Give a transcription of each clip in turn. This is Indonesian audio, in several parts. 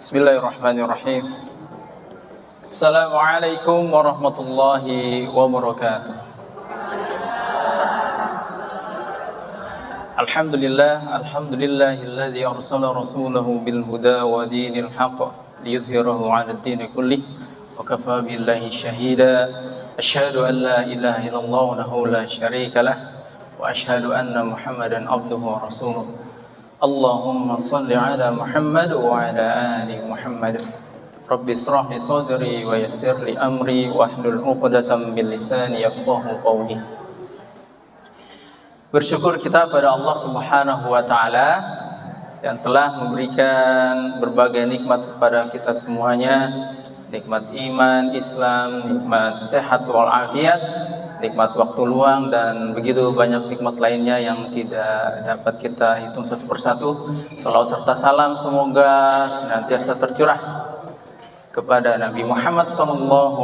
Bismillahirrahmanirrahim. Assalamualaikum warahmatullahi wabarakatuh. Alhamdulillahilladzi arsala rasulahu bil huda wa dinil haqq liyudhhirahu 'alad dini kullih wa kafaa billahi shahida. Asyhadu an la ilaha illallah wahdahu la syarika lah wa asyhadu anna Muhammadan abduhu wa rasuluh. Allahumma salli ala Muhammad wa ala ali Muhammad. Rabbi israh li sadri wa yassir li amri wahlul 'uqdatam min lisani yafqahu qawli. Bersyukur kita pada Allah Subhanahu wa taala yang telah memberikan berbagai nikmat kepada kita semuanya, nikmat iman, Islam, nikmat sehat wal afiat, nikmat waktu luang, dan begitu banyak nikmat lainnya yang tidak dapat kita hitung satu persatu. Salawat serta salam semoga senantiasa tercurah kepada Nabi Muhammad SAW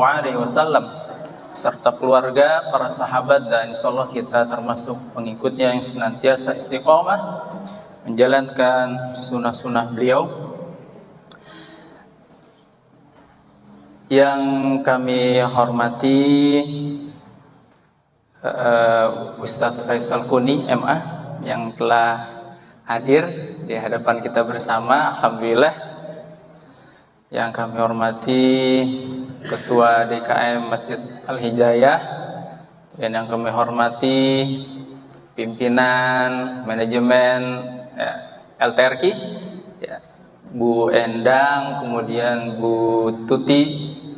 serta keluarga, para sahabat, dan insyaallah kita termasuk pengikutnya yang senantiasa istiqomah menjalankan sunnah-sunnah beliau. Yang kami hormati Ustadz Faisal Kuni MA yang telah hadir di hadapan kita bersama, alhamdulillah. Yang kami hormati Ketua DKM Masjid Al-Hidayah, dan yang kami hormati pimpinan manajemen LTRQ, Bu Endang, kemudian Bu Tuti,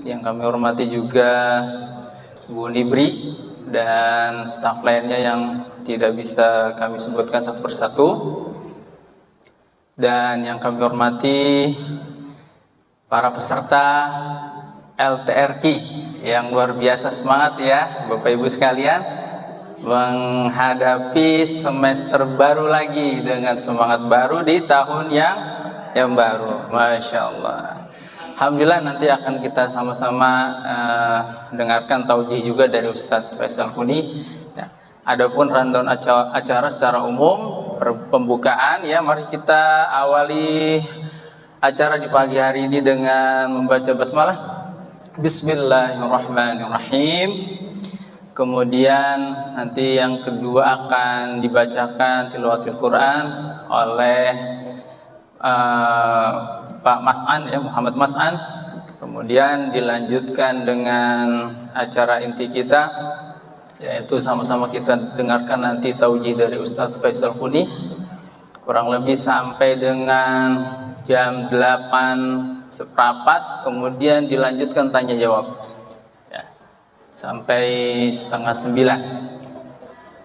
yang kami hormati juga Bu Nibri, dan staf lainnya yang tidak bisa kami sebutkan satu persatu. Dan yang kami hormati para peserta LTRQ yang luar biasa semangat ya Bapak Ibu sekalian, menghadapi semester baru lagi dengan semangat baru di tahun yang baru. Masya Allah. Alhamdulillah, nanti akan kita sama-sama dengarkan taujih juga dari Ustadz Faisal Kuni. Ya. Adapun rundown acara secara umum, pembukaan ya, mari kita awali acara di pagi hari ini dengan membaca basmalah. Bismillahirrahmanirrahim. Kemudian nanti yang kedua akan dibacakan tilawatil Quran oleh Pak Mas'an ya, Muhammad Mas'an. Kemudian dilanjutkan dengan acara inti kita, yaitu sama-sama kita dengarkan nanti taujih dari Ustadz Faisal Kuni kurang lebih sampai dengan jam 8:15. Kemudian dilanjutkan tanya jawab ya, sampai 8:30.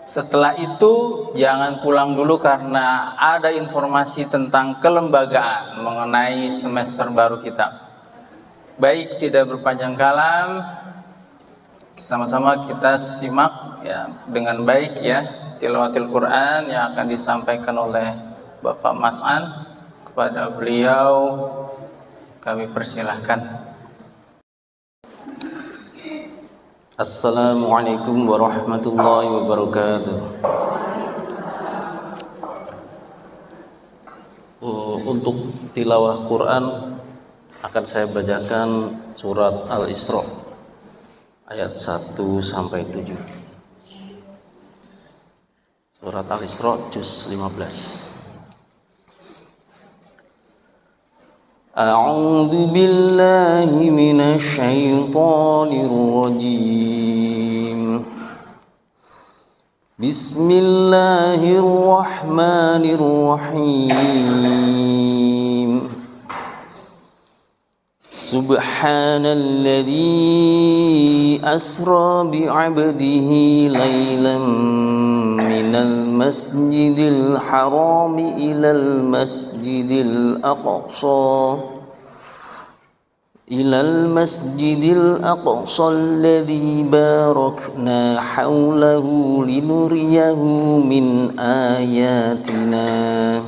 Setelah itu jangan pulang dulu karena ada informasi tentang kelembagaan mengenai semester baru kita. Baik, tidak berpanjang kalam, sama-sama kita simak ya dengan baik ya tilawatil Quran yang akan disampaikan oleh Bapak Mas'an. Kepada beliau kami persilahkan. Assalamualaikum warahmatullahi wabarakatuh. Untuk tilawah Quran akan saya bacakan surat Al-Isra ayat 1 sampai 7. Surat Al-Isra juz 15. A'udzu billahi minasy syaithanir rajim. Bismillahirrahmanirrahim. Subhanalladzi asra bi'abdihi lailan minal masjidil haram ilal masjidil aqsa alladzi barakna hawlahu linuriyahu min ayatina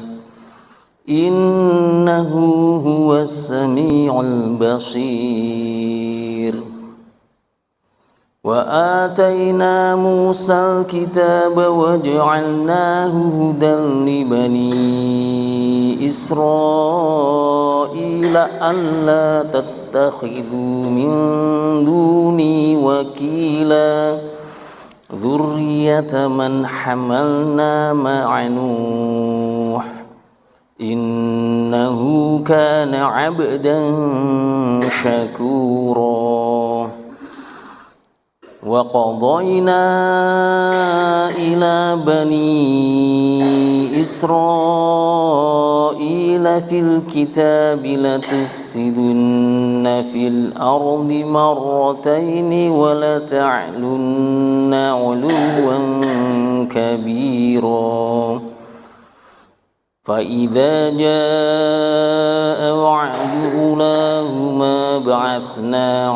innahu huwas sami'ul basir. وآتينا موسى الكتاب وجعلناه هدى لبني إسرائيل الرسل ألا تتخذوا من دوني وكيلا ذرية من حملنا مع نوح إنه كان عبدا شكورا وقضينا إلى بني إسرائيل في الكتاب لتفسدن في الأرض مرتين ولتعلن علوا كبيرا فإذا جاء وعد أولاهما بعثنا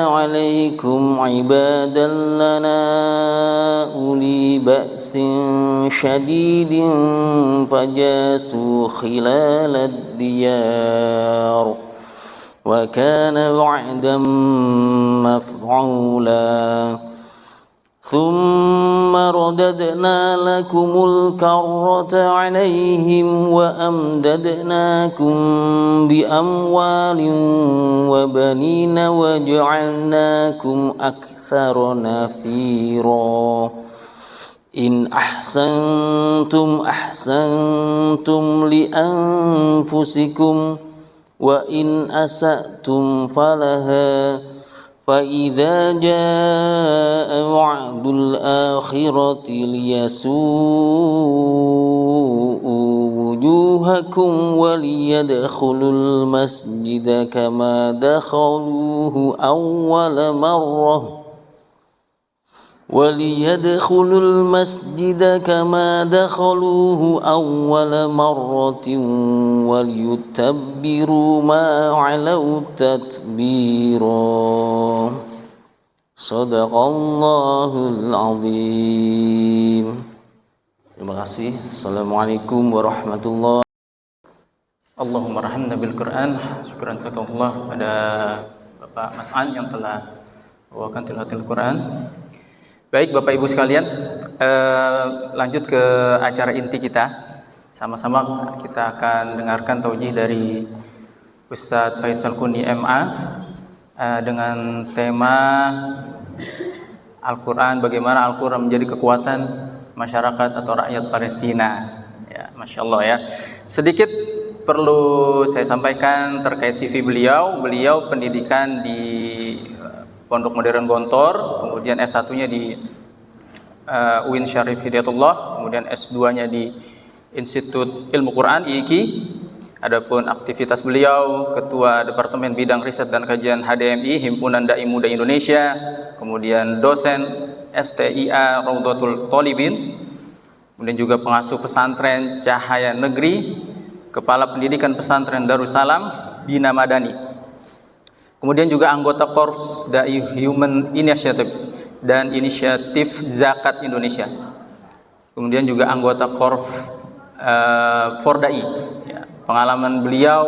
عليكم عبادا لنا أولي بأس شديد فجاسوا خلال الديار وكان وعدا مفعولا ثم رددنا لكم الكرة عليهم وأمددناكم بأموال وبنين وجعلناكم أكثر نفيرا إن أحسنتم أحسنتم لأنفسكم وإن أسأتم فلها فإذا جاء وعد الآخرة ليسوءوا وجوهكم وليدخلوا المسجد كما دخلوه أول مرة وليتبروا ما علوا تتبيرا صدق Allahul Azim. Terima kasih. Assalamualaikum warahmatullahi wabarakatuh. Allahumma rahmna bil Quran. Syukran Allah pada Bapak Mas An yang telah membawakan tilawatil Quran. Baik Bapak Ibu sekalian, lanjut ke acara inti kita. Sama-sama kita akan dengarkan taujih dari Ustadz Faisal Kuni MA dengan tema Al-Quran, bagaimana Al-Quran menjadi kekuatan masyarakat atau rakyat Palestina. Ya, Masya Allah ya. Sedikit perlu saya sampaikan terkait CV beliau. Beliau pendidikan di Pondok Modern Gontor, kemudian S1-nya di UIN Syarif Hidayatullah, kemudian S2-nya di Institut Ilmu Quran IIKI. Adapun aktivitas beliau Ketua Departemen Bidang Riset dan Kajian HDMI Himpunan Dai Muda Indonesia, kemudian dosen STIA Raudhatul Thalibin, kemudian juga pengasuh pesantren Cahaya Negeri, Kepala Pendidikan Pesantren Darussalam Bina Madani. Kemudian juga anggota Korps Dai Human Initiative dan Inisiatif Zakat Indonesia. Kemudian juga anggota Korps Fordai. Ya, pengalaman beliau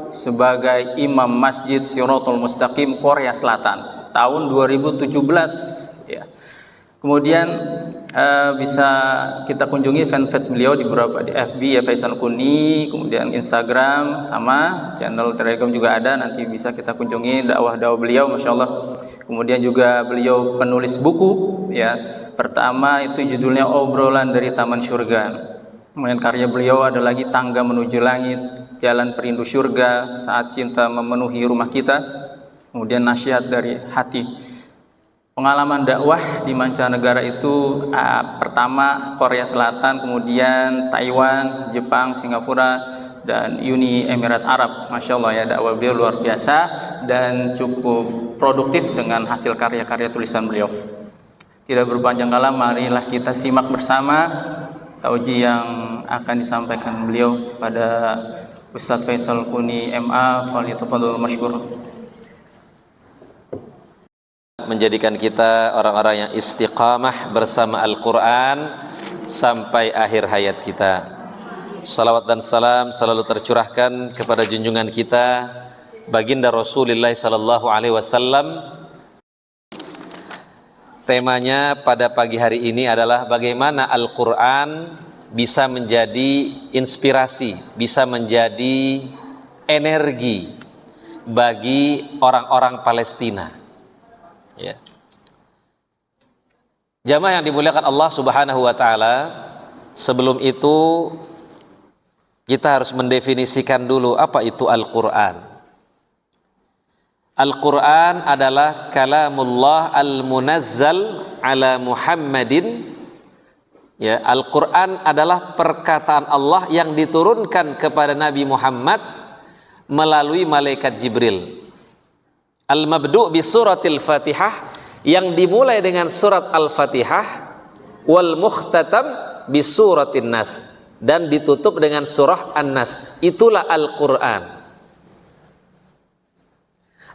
sebagai Imam Masjid Shirathul Mustaqim Korea Selatan tahun 2017. Ya. Kemudian bisa kita kunjungi fanpage beliau di beberapa di FB ya Faisal Kuni, kemudian Instagram sama channel Telegram juga ada, nanti bisa kita kunjungi dakwah-dakwah beliau, Masya Allah. Kemudian juga beliau penulis buku ya, pertama itu judulnya Obrolan dari Taman Surga. Kemudian karya beliau ada lagi Tangga Menuju Langit, Jalan Perindu Surga, Saat Cinta Memenuhi Rumah Kita, kemudian Nasihat dari Hati. Pengalaman dakwah di mancanegara itu pertama Korea Selatan, kemudian Taiwan, Jepang, Singapura, dan Uni Emirat Arab. Masya Allah ya, dakwah beliau luar biasa dan cukup produktif dengan hasil karya-karya tulisan beliau. Tidak berpanjang kala, marilah kita simak bersama taujih yang akan disampaikan beliau pada Ustadz Faisal Kuni MA. Falyatafadhal masykur. Menjadikan kita orang-orang yang istiqamah bersama Al-Quran sampai akhir hayat kita. Salawat dan salam selalu tercurahkan kepada junjungan kita baginda Rasulullah sallallahu alaihi wasallam temanya pada pagi hari ini adalah bagaimana Al-Quran bisa menjadi inspirasi, bisa menjadi energi bagi orang-orang Palestina. Ya. Jamaah yang dimuliakan Allah Subhanahu wa taala, sebelum itu kita harus mendefinisikan dulu apa itu Al-Quran. Al-Quran adalah kalamullah al-munazzal ala Muhammadin. Ya, Al-Quran adalah perkataan Allah yang diturunkan kepada Nabi Muhammad melalui malaikat Jibril. Al-mabdu' bi suratil Fatihah, yang dimulai dengan surat Al-Fatihah, wal mukhtatam bi suratin Nas, dan ditutup dengan surah An-Nas. Itulah Al-Quran.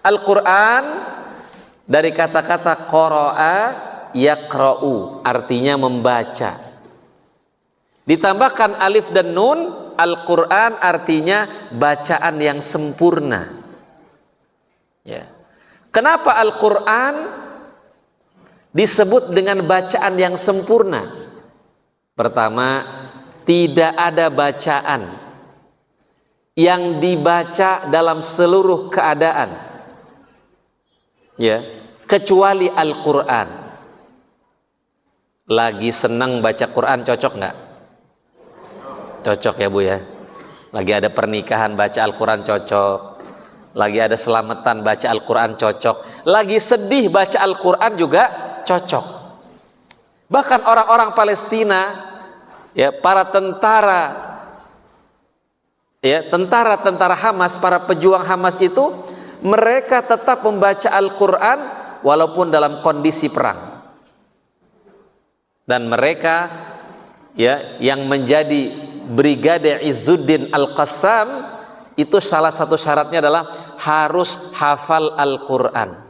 Al-Quran dari kata-kata qara'a yaqra'u, artinya membaca. Ditambahkan alif dan nun, Al-Quran artinya bacaan yang sempurna. Ya. Kenapa Al-Quran disebut dengan bacaan yang sempurna? Pertama, tidak ada bacaan yang dibaca dalam seluruh keadaan, ya, kecuali Al-Quran. Lagi senang baca Quran cocok nggak? Cocok ya Bu ya. Lagi ada pernikahan baca Al-Quran cocok. Lagi ada selamatan baca Al-Quran cocok. Lagi sedih baca Al-Quran juga cocok. Bahkan orang-orang Palestina, ya, para tentara, ya, tentara Hamas, para pejuang Hamas itu, mereka tetap membaca Al-Quran walaupun dalam kondisi perang. Dan mereka, ya, yang menjadi Brigade Izzuddin Al-Qassam, itu salah satu syaratnya adalah harus hafal Al-Quran.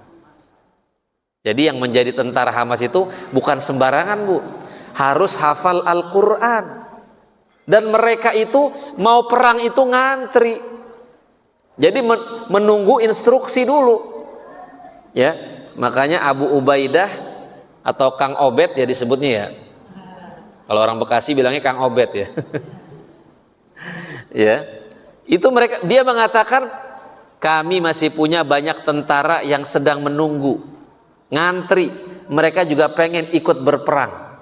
Jadi yang menjadi tentara Hamas itu bukan sembarangan Bu, harus hafal Al-Quran. Dan mereka itu mau perang itu ngantri. Jadi menunggu instruksi dulu, ya. Makanya Abu Ubaidah atau Kang Obed ya disebutnya ya. Kalau orang Bekasi bilangnya Kang Obed ya. Ya, itu mereka, dia mengatakan kami masih punya banyak tentara yang sedang menunggu, ngantri. Mereka juga pengen ikut berperang.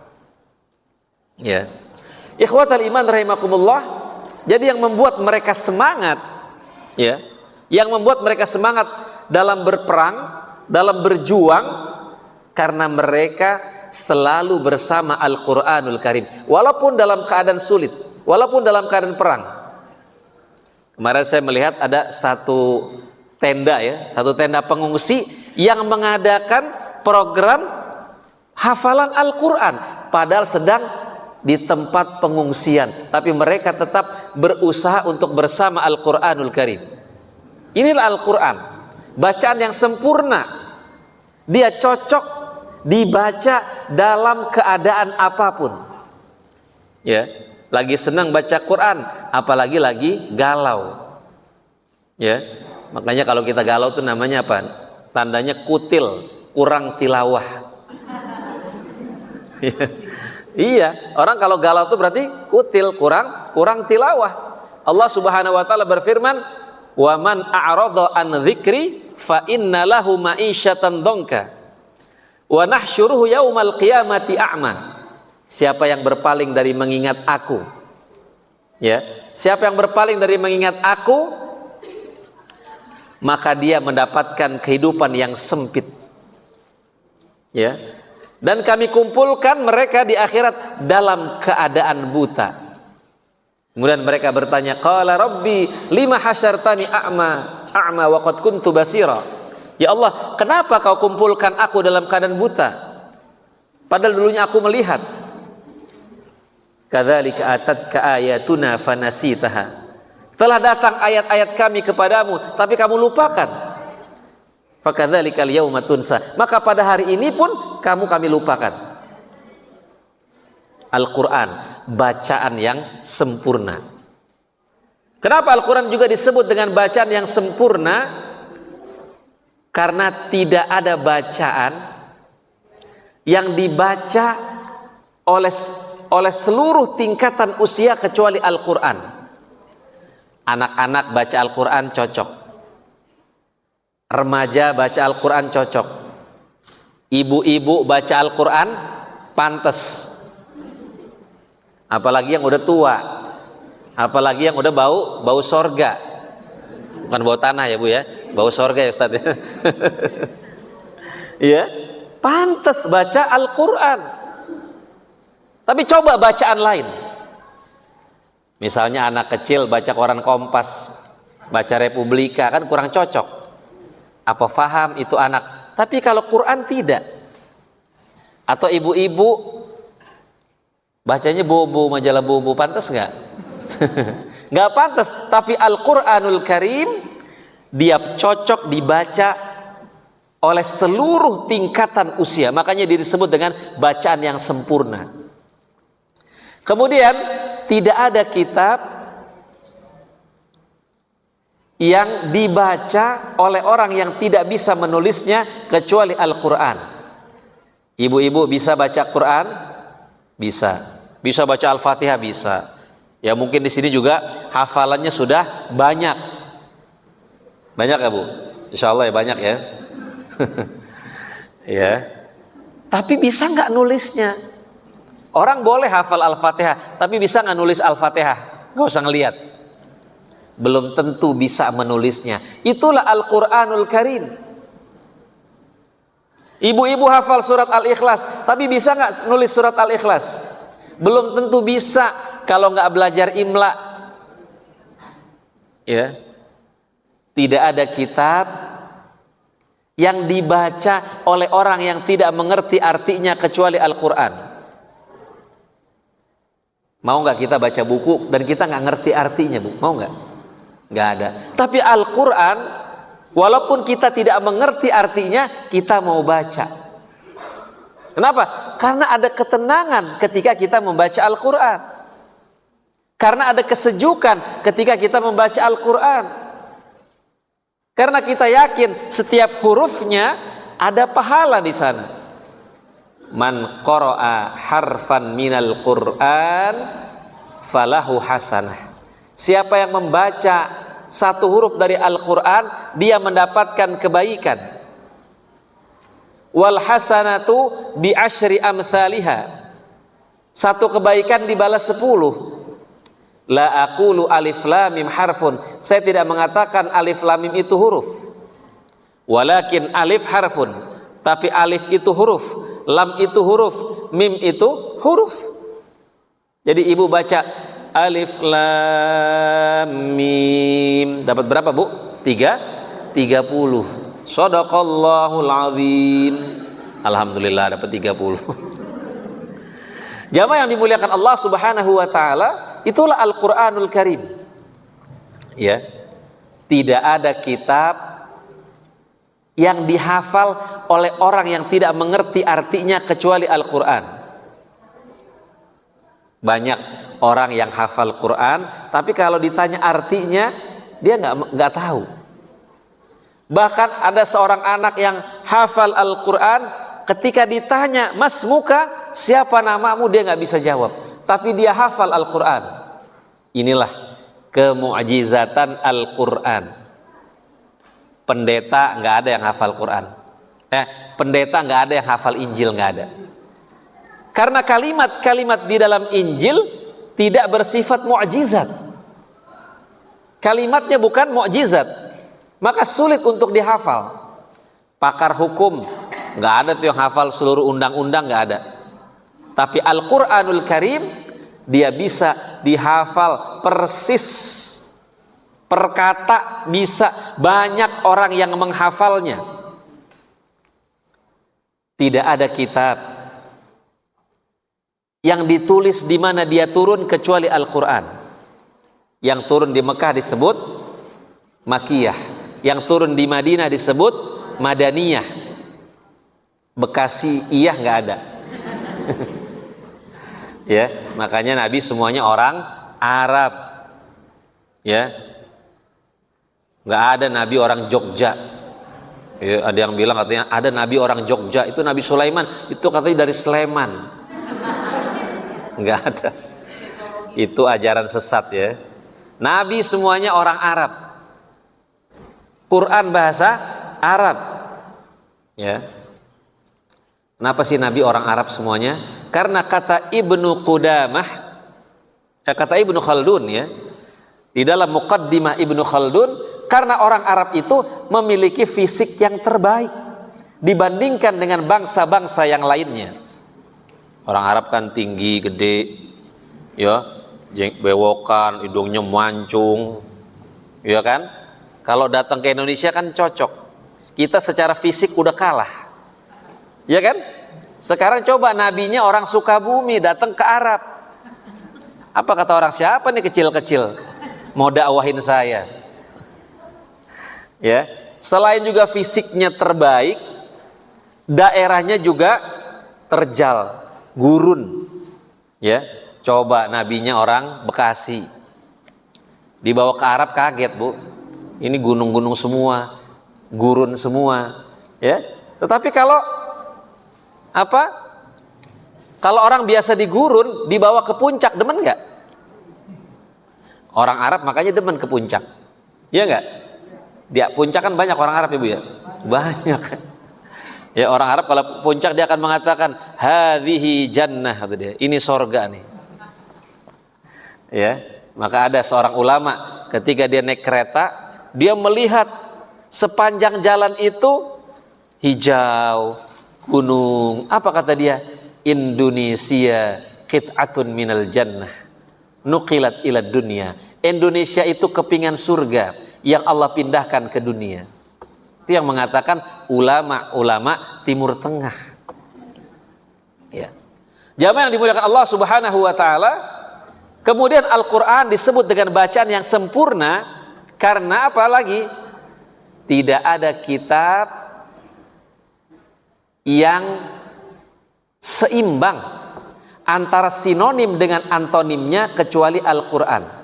Ya, ikhwatal iman rahimakumullah. Jadi yang membuat mereka semangat, ya, yang membuat mereka semangat dalam berperang, dalam berjuang, karena mereka selalu bersama Al-Quranul Karim, walaupun dalam keadaan sulit, walaupun dalam keadaan perang. Kemarin saya melihat ada satu tenda, ya, satu tenda pengungsi yang mengadakan program hafalan Al-Quran, padahal sedang di tempat pengungsian, tapi mereka tetap berusaha untuk bersama Al-Quranul Karim. Inilah Al-Quran, bacaan yang sempurna. Dia cocok dibaca dalam keadaan apapun. Ya, lagi senang baca Quran, apalagi lagi galau. Ya, makanya kalau kita galau itu namanya apa? Tandanya kutil, kurang tilawah. Iya, orang kalau galau itu berarti kutil, kurang tilawah. Allah Subhanahu wa taala berfirman, "Wa man a'rada an dzikri fa inna lahu ma'isyatan dhanka wa nahsyuruhu yaumal qiyamati a'ma." Siapa yang berpaling dari mengingat aku, ya, siapa yang berpaling dari mengingat aku, maka dia mendapatkan kehidupan yang sempit. Ya. Dan kami kumpulkan mereka di akhirat dalam keadaan buta. Kemudian mereka bertanya, qala rabbi lima hasyartani a'ma wa qad kuntu basira. Ya Allah, kenapa kau kumpulkan aku dalam keadaan buta, padahal dulunya aku melihat. Kadzalika atatka ayatuna fanasitaha. Telah datang ayat-ayat kami kepadamu, tapi kamu lupakan. Fakadzalikal yauma tunsa. Maka pada hari ini pun kami lupakan. Al-Quran, bacaan yang sempurna. Kenapa Al-Quran juga disebut dengan bacaan yang sempurna? Karena tidak ada bacaan yang dibaca oleh seluruh tingkatan usia kecuali Al-Quran. Anak-anak baca Al-Quran cocok, remaja baca Al-Quran cocok, ibu-ibu baca Al-Quran pantes, apalagi yang udah tua, apalagi yang udah bau sorga, bukan bau tanah ya Bu ya, bau sorga ya Ustaz ya. Ya, pantes baca Al-Quran. Tapi coba bacaan lain, misalnya anak kecil baca koran Kompas, baca Republika, kan kurang cocok. Apa faham itu anak? Tapi kalau Quran tidak. Atau ibu-ibu bacanya Bobo, majalah Bobo, pantas nggak? Nggak pantas. Tapi Al-Quranul Karim dia cocok dibaca oleh seluruh tingkatan usia. Makanya disebut dengan bacaan yang sempurna. Kemudian tidak ada kitab yang dibaca oleh orang yang tidak bisa menulisnya kecuali Al-Quran. Ibu-ibu bisa baca Quran? Bisa. Bisa baca Al-Fatihah? Bisa. Ya mungkin di sini juga hafalannya sudah banyak. Banyak ya Bu? Insya Allah ya banyak ya. Ya. Tapi bisa nggak nulisnya? Orang boleh hafal Al-Fatihah, tapi bisa nggak nulis Al-Fatihah? Nggak usah ngelihat. Belum tentu bisa menulisnya. Itulah Al-Quranul Karim. Ibu-ibu hafal surat Al-Ikhlas, tapi bisa nggak nulis surat Al-Ikhlas? Belum tentu bisa kalau nggak belajar imla. Ya, tidak ada kitab yang dibaca oleh orang yang tidak mengerti artinya kecuali Al-Quran. Mau nggak kita baca buku dan kita nggak ngerti artinya, Bu? Mau nggak? Nggak ada. Tapi Al-Quran, walaupun kita tidak mengerti artinya, kita mau baca. Kenapa? Karena ada ketenangan ketika kita membaca Al-Quran. Karena ada kesejukan ketika kita membaca Al-Quran. Karena kita yakin setiap hurufnya ada pahala di sana. Man qara'a harfan minal Qur'an falahu hasanah. Siapa yang membaca satu huruf dari Al-Quran, dia mendapatkan kebaikan. Wal hasanatu bi asyri amthaliha. Satu kebaikan dibalas 10. La aqulu alif lam mim harfun. Saya tidak mengatakan alif lam mim itu huruf. Walakin alif harfun. Tapi alif itu huruf, lam itu huruf, mim itu huruf. Jadi ibu baca alif lam mim, dapat berapa Bu? 30. Shadaqallahul azim. Alhamdulillah dapat 30. Jamaah yang dimuliakan Allah Subhanahu wa taala, itulah Al-Qur'anul Karim. Ya. Tidak ada kitab yang dihafal oleh orang yang tidak mengerti artinya kecuali Al-Quran. Banyak orang yang hafal Quran, tapi kalau ditanya artinya dia nggak tahu. Bahkan ada seorang anak yang hafal Al-Quran, ketika ditanya, "Mas muka, siapa namamu?" dia nggak bisa jawab. Tapi dia hafal Al-Quran. Inilah kemu'jizatan Al-Quran. Pendeta nggak ada yang hafal Quran. Pendeta nggak ada yang hafal Injil, nggak ada. Karena kalimat-kalimat di dalam Injil tidak bersifat mukjizat. Kalimatnya bukan mukjizat, maka sulit untuk dihafal. Pakar hukum nggak ada tuh yang hafal seluruh undang-undang, nggak ada. Tapi Al-Quranul Karim dia bisa dihafal persis. Perkata bisa, banyak orang yang menghafalnya. Tidak ada kitab yang ditulis di mana dia turun kecuali Al-Quran. Yang turun di Mekah disebut Makiyah, yang turun di Madinah disebut Madaniyah. Bekasi iyah nggak ada. Ya, makanya Nabi semuanya orang Arab. Ya. Nggak ada Nabi orang Jogja. Ya, ada yang bilang katanya ada nabi orang Jogja, itu Nabi Sulaiman, itu katanya dari Sleman. Enggak ada. Itu ajaran sesat ya. Nabi semuanya orang Arab. Quran bahasa Arab. Ya. Kenapa sih Nabi orang Arab semuanya? Karena kata Ibnu Qudamah, kata Ibnu Khaldun ya, di dalam Muqaddimah Ibnu Khaldun, karena orang Arab itu memiliki fisik yang terbaik dibandingkan dengan bangsa-bangsa yang lainnya. Orang Arab kan tinggi, gede, ya, bewokan, hidungnya mancung, ya kan? Kalau datang ke Indonesia kan cocok. Kita secara fisik udah kalah, ya kan? Sekarang coba nabinya orang Sukabumi datang ke Arab. Apa kata orang, siapa nih kecil-kecil mau dakwahin saya? Ya, selain juga fisiknya terbaik, daerahnya juga terjal, gurun. Ya, coba nabinya orang Bekasi, dibawa ke Arab kaget bu, ini gunung-gunung semua, gurun semua. Ya, tetapi kalau kalau orang biasa di gurun dibawa ke puncak, demen nggak? Orang Arab makanya demen ke puncak, ya nggak? Dia puncak kan banyak orang Arab ya bu ya, banyak. Ya orang Arab kalau puncak dia akan mengatakan hadhihi jannah, kata dia, ini sorga nih. Ya, maka ada seorang ulama ketika dia naik kereta, dia melihat sepanjang jalan itu hijau, gunung. Apa kata dia? Indonesia qit'atun minal jannah nuqilat ila dunya. Indonesia itu kepingan surga yang Allah pindahkan ke dunia. Itu yang mengatakan ulama-ulama Timur Tengah. Ya. Jamaah yang dimuliakan Allah Subhanahu wa taala, kemudian Al-Qur'an disebut dengan bacaan yang sempurna karena apa lagi? Tidak ada kitab yang seimbang antara sinonim dengan antonimnya kecuali Al-Qur'an.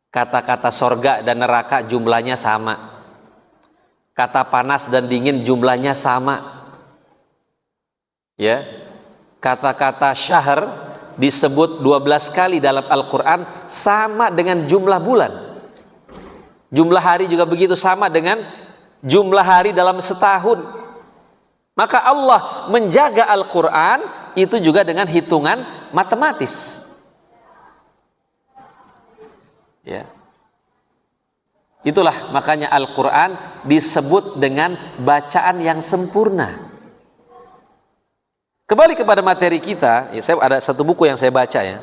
Kata-kata sorga dan neraka jumlahnya sama. Kata panas dan dingin jumlahnya sama. Ya. Kata-kata syahr disebut 12 kali dalam Al-Qur'an sama dengan jumlah bulan. Jumlah hari juga begitu, sama dengan jumlah hari dalam setahun. Maka Allah menjaga Al-Qur'an itu juga dengan hitungan matematis. Ya. Itulah makanya Al-Quran disebut dengan bacaan yang sempurna. Kembali kepada materi kita, ya, saya ada satu buku yang saya baca ya.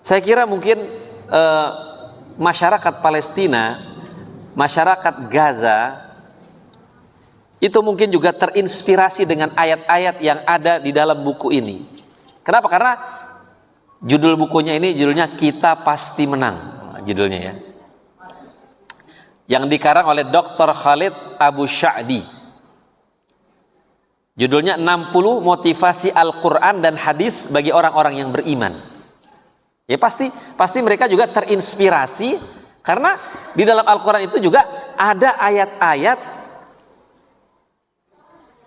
Saya kira mungkin masyarakat Palestina, masyarakat Gaza itu mungkin juga terinspirasi dengan ayat-ayat yang ada di dalam buku ini. Kenapa? Karena judul bukunya ini judulnya Kita Pasti Menang. Judulnya ya, yang dikarang oleh Dr. Khalid Abu Sya'di. Judulnya 60 motivasi Al-Quran dan hadis bagi orang-orang yang beriman. Ya pasti mereka juga terinspirasi karena di dalam Al-Quran itu juga ada ayat-ayat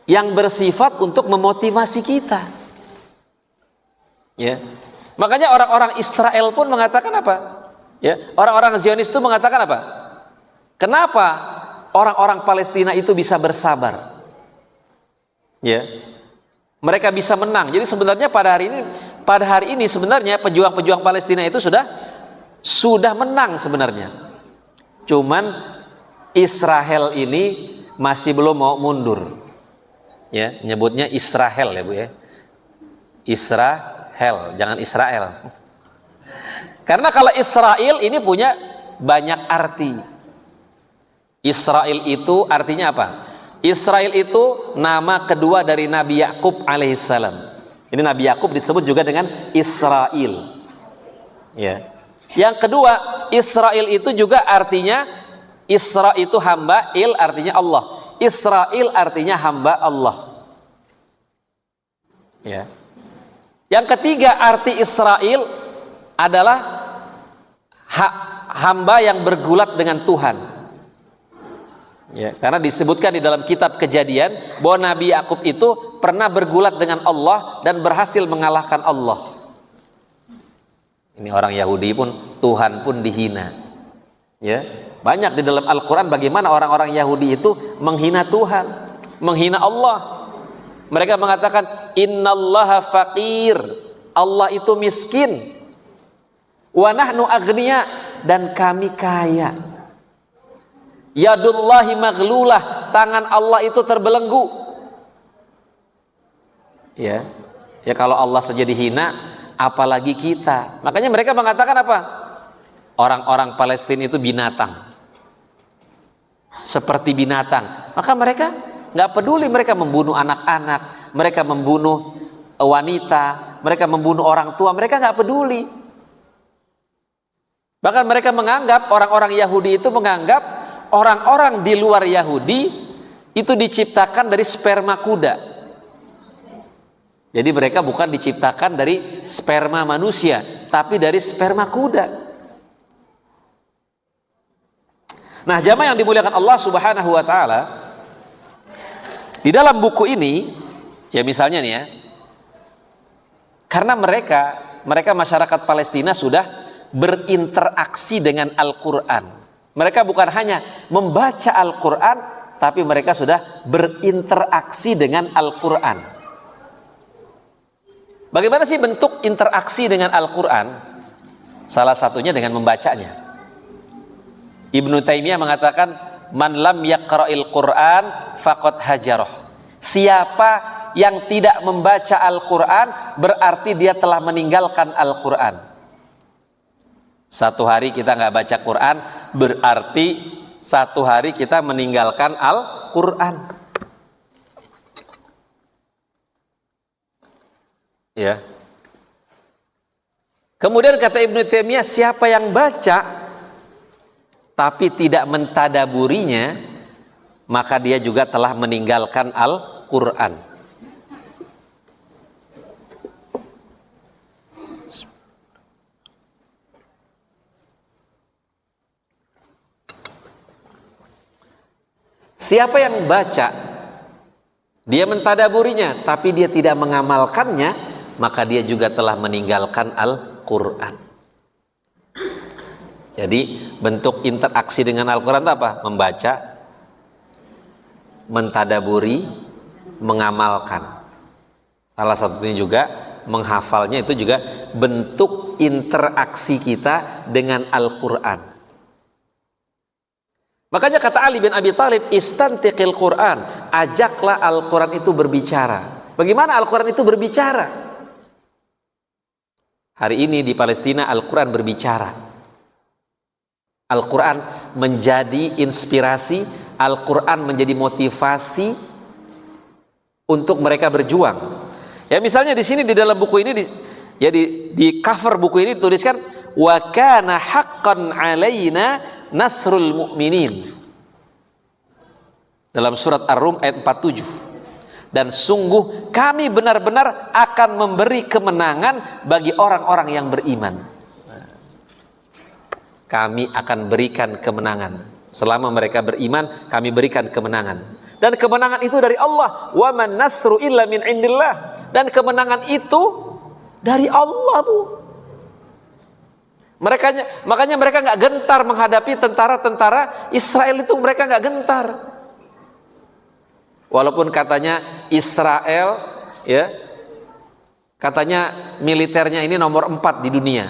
yang bersifat untuk memotivasi kita. Ya, makanya orang-orang Israel pun mengatakan apa? Ya, orang-orang Zionis itu mengatakan apa? Kenapa orang-orang Palestina itu bisa bersabar? Ya, mereka bisa menang. Jadi sebenarnya pada hari ini sebenarnya pejuang-pejuang Palestina itu sudah menang sebenarnya. Cuman Israel ini masih belum mau mundur. Ya, nyebutnya Israel ya bu ya. Israel, jangan Israel. Karena kalau Israel ini punya banyak arti. Israel itu artinya apa? Israel itu nama kedua dari Nabi Yakub alaihissalam. Ini Nabi Yakub disebut juga dengan Israel. Ya. Yang kedua, Israel itu juga artinya Isra itu hamba, il artinya Allah. Israel artinya hamba Allah. Ya. Yang ketiga, arti Israel adalah hamba yang bergulat dengan Tuhan. Ya, karena disebutkan di dalam kitab Kejadian bahwa Nabi Yakub itu pernah bergulat dengan Allah dan berhasil mengalahkan Allah. Ini orang Yahudi pun, Tuhan pun dihina. Ya, banyak di dalam Al-Quran bagaimana orang-orang Yahudi itu menghina Tuhan, menghina Allah. Mereka mengatakan innallaha faqir, Allah itu miskin, wa nahnu aghniya, dan kami kaya. Yadullahi maghlulah, tangan Allah itu terbelenggu. Ya, ya kalau Allah saja dihina, apalagi kita. Makanya mereka mengatakan apa? Orang-orang Palestina itu binatang, seperti binatang. Maka mereka nggak peduli, mereka membunuh anak-anak, mereka membunuh wanita, mereka membunuh orang tua, mereka nggak peduli. Bahkan mereka menganggap, orang-orang Yahudi itu menganggap orang-orang di luar Yahudi itu diciptakan dari sperma kuda. Jadi mereka bukan diciptakan dari sperma manusia, tapi dari sperma kuda. Nah, jamaah yang dimuliakan Allah Subhanahu wa taala, di dalam buku ini, ya misalnya nih ya, karena mereka masyarakat Palestina sudah berinteraksi dengan Al-Quran. Mereka bukan hanya membaca Al-Quran, tapi mereka sudah berinteraksi dengan Al-Quran. Bagaimana sih bentuk interaksi dengan Al-Quran? Salah satunya dengan membacanya. Ibnu Taimiyah mengatakan, man lam yaqra'il Quran faqad hajarah. Siapa yang tidak membaca Al-Quran berarti dia telah meninggalkan Al-Quran. Satu hari kita nggak baca Quran berarti satu hari kita meninggalkan Al-Quran. Ya. Kemudian kata Ibnu Taimiyah, siapa yang baca tapi tidak mentadaburinya, maka dia juga telah meninggalkan Al-Quran. Siapa yang baca, dia mentadaburinya, tapi dia tidak mengamalkannya, maka dia juga telah meninggalkan Al-Quran. Jadi bentuk interaksi dengan Al-Quran itu apa? Membaca, mentadaburi, mengamalkan. Salah satunya juga menghafalnya, itu juga bentuk interaksi kita dengan Al-Quran. Makanya kata Ali bin Abi Thalib, istantiqil Quran, ajaklah Al-Quran itu berbicara. Bagaimana Al-Quran itu berbicara? Hari ini di Palestina Al-Quran berbicara. Al-Quran menjadi inspirasi, Al-Quran menjadi motivasi untuk mereka berjuang. Ya misalnya di sini di dalam buku ini, di cover buku ini dituliskan, wa kana haqqan alaina nasrul mu'minin, dalam surat Ar-Rum ayat 47. Dan sungguh kami benar-benar akan memberi kemenangan bagi orang-orang yang beriman. Kami akan berikan kemenangan selama mereka beriman, kami berikan kemenangan. Dan kemenangan itu dari Allah. Wa man nasru illa min indillah. Dan kemenangan itu dari Allah, Bu. Makanya mereka nggak gentar menghadapi tentara-tentara Israel itu, mereka nggak gentar. Walaupun katanya Israel, ya, katanya militernya ini nomor 4 di dunia,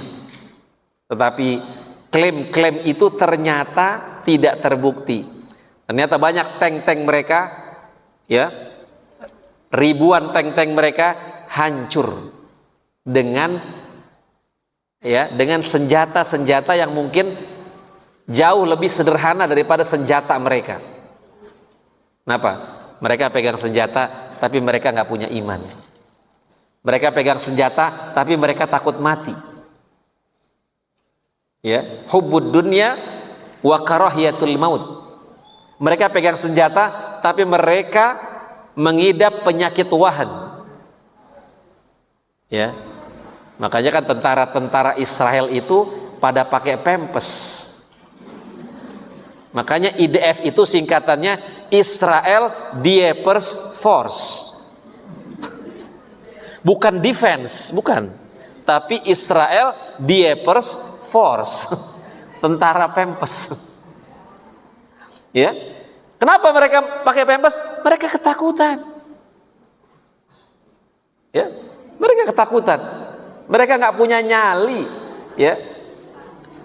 tetapi klaim-klaim itu ternyata tidak terbukti. Ternyata banyak tank-tank mereka, ya, ribuan tank-tank mereka hancur dengan senjata-senjata yang mungkin jauh lebih sederhana daripada senjata mereka. Kenapa? Mereka pegang senjata tapi mereka nggak punya iman. Mereka pegang senjata tapi mereka takut mati. Ya, hubbud dunya wa karahiyatul maut. Mereka pegang senjata tapi mereka mengidap penyakit wahan. Ya. Makanya kan tentara-tentara Israel itu pada pakai pempes. Makanya IDF itu singkatannya Israel Diepers Force. Bukan defense, bukan. Tapi Israel Diepers Force. Tentara pempes. Ya. Kenapa mereka pakai pempes? Mereka ketakutan. Ya. Mereka ketakutan. Mereka nggak punya nyali, ya.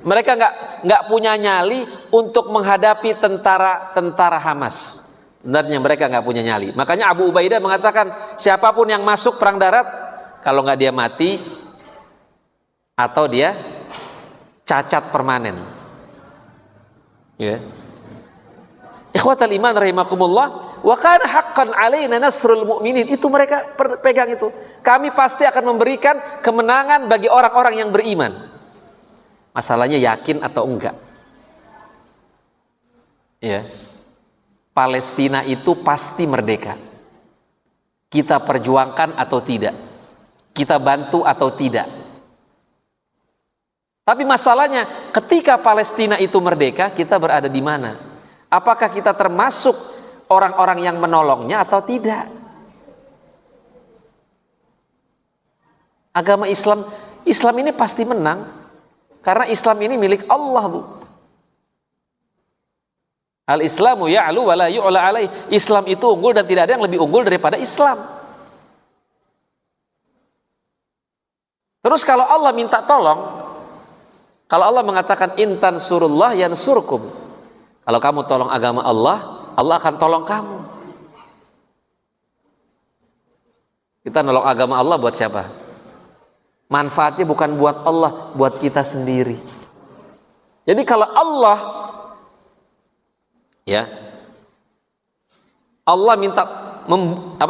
Mereka nggak punya nyali untuk menghadapi tentara Hamas. Sebenarnya mereka nggak punya nyali. Makanya Abu Ubaidah mengatakan siapapun yang masuk perang darat, kalau nggak dia mati atau dia cacat permanen. Ya. Ikhwatal iman rahimakumullah, wa kana haqqan alaina nasrul mu'minin. Itu mereka pegang itu. Kami pasti akan memberikan kemenangan bagi orang-orang yang beriman. Masalahnya yakin atau enggak. Ya. Palestina itu pasti merdeka. Kita perjuangkan atau tidak? Kita bantu atau tidak? Tapi masalahnya ketika Palestina itu merdeka, kita berada di mana? Apakah kita termasuk orang-orang yang menolongnya atau tidak? Agama Islam ini pasti menang. Karena Islam ini milik Allah, Bu. Al-Islamu ya'lu wa la yu'la alaih. Islam itu unggul dan tidak ada yang lebih unggul daripada Islam. Terus kalau Allah minta tolong, kalau Allah mengatakan intan surullah yansurkum. Kalau kamu tolong agama Allah, Allah akan tolong kamu. Kita nolong agama Allah buat siapa? Manfaatnya bukan buat Allah, buat kita sendiri. Jadi kalau Allah, ya, Allah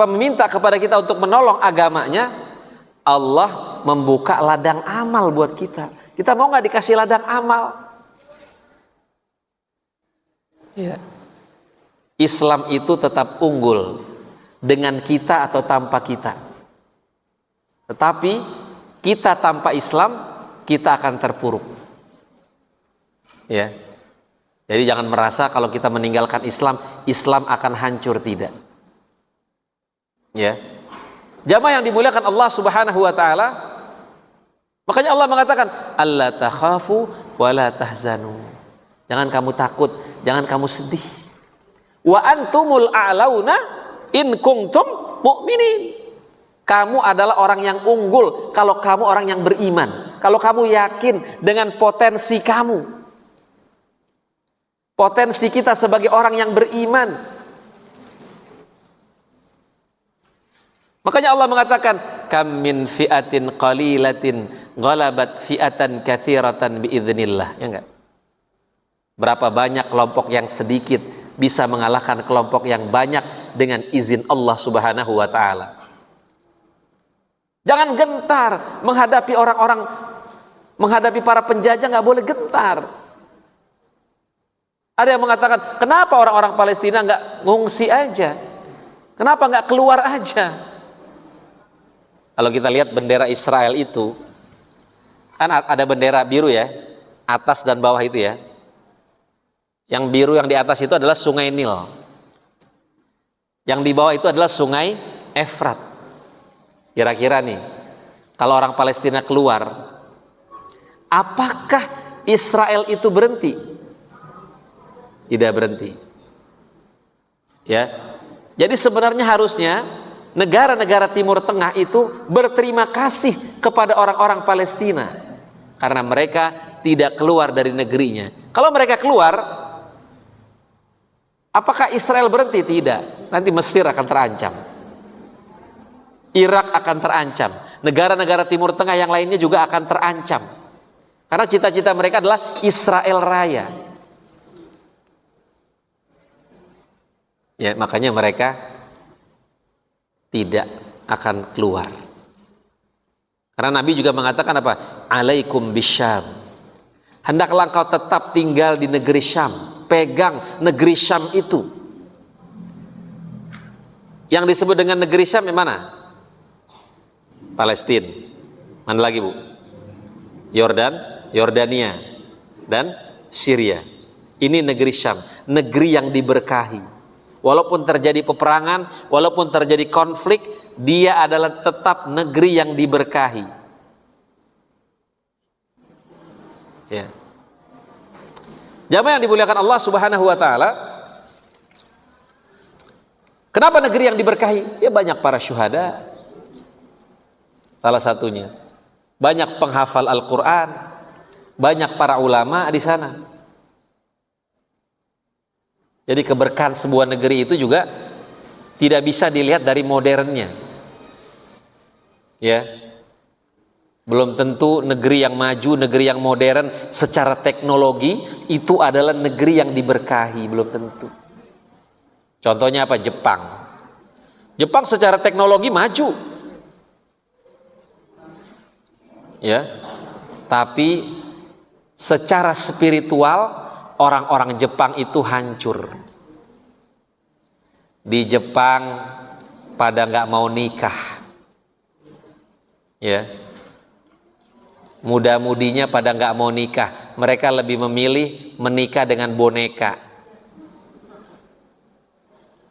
meminta kepada kita untuk menolong agamanya, Allah membuka ladang amal buat kita. Kita mau nggak dikasih ladang amal? Ya. Islam itu tetap unggul dengan kita atau tanpa kita. Tetapi kita tanpa Islam, kita akan terpuruk. Ya. Jadi jangan merasa kalau kita meninggalkan Islam, Islam akan hancur, tidak. Ya. Jamaah yang dimuliakan Allah Subhanahu wa taala, makanya Allah mengatakan, "Alla takhafu wa la tahzanu." Jangan kamu takut, jangan kamu sedih. Wa antumul a'launa in kuntum mu'minin. Kamu adalah orang yang unggul kalau kamu orang yang beriman. Kalau kamu yakin dengan potensi kamu. Potensi kita sebagai orang yang beriman. Makanya Allah mengatakan, kam min fi'atin qalilatin ghalabat fi'atan katsiratan biidznillah. Ya enggak? Berapa banyak kelompok yang sedikit bisa mengalahkan kelompok yang banyak dengan izin Allah Subhanahu wa taala. Jangan gentar menghadapi orang-orang, menghadapi para penjajah, nggak boleh gentar. Ada yang mengatakan, kenapa orang-orang Palestina nggak ngungsi aja? Kenapa nggak keluar aja? Kalau kita lihat bendera Israel itu, kan ada bendera biru ya, atas dan bawah itu ya. Yang biru yang di atas itu adalah sungai Nil. Yang di bawah itu adalah sungai Efrat. Kira-kira nih, kalau orang Palestina keluar, apakah Israel itu berhenti? Tidak berhenti. Ya. Jadi sebenarnya harusnya negara-negara Timur Tengah itu berterima kasih kepada orang-orang Palestina karena mereka tidak keluar dari negerinya. Kalau mereka keluar, apakah Israel berhenti? Tidak. Nanti Mesir akan terancam. Irak akan terancam, negara-negara Timur Tengah yang lainnya juga akan terancam, karena cita-cita mereka adalah Israel Raya. Ya, makanya mereka tidak akan keluar. Karena Nabi juga mengatakan apa? Alaikum bisyam. Hendaklah engkau tetap tinggal di negeri Syam, pegang negeri Syam itu. Yang disebut dengan negeri Syam yang mana? Palestina. Mana lagi, Bu? Yordania dan Syria. Ini negeri Syam, negeri yang diberkahi. Walaupun terjadi peperangan, walaupun terjadi konflik, dia adalah tetap negeri yang diberkahi. Ya. Jamaah yang dimuliakan Allah Subhanahu wa taala. Kenapa negeri yang diberkahi? Ya banyak para syuhada. Salah satunya. Banyak penghafal Al-Qur'an, banyak para ulama di sana. Jadi keberkahan sebuah negeri itu juga tidak bisa dilihat dari modernnya. Ya. Belum tentu negeri yang maju, negeri yang modern secara teknologi itu adalah negeri yang diberkahi, belum tentu. Contohnya apa? Jepang. Jepang secara teknologi maju. Ya. Tapi secara spiritual orang-orang Jepang itu hancur. Di Jepang pada nggak mau nikah, ya. Muda-mudinya pada nggak mau nikah. Mereka lebih memilih menikah dengan boneka.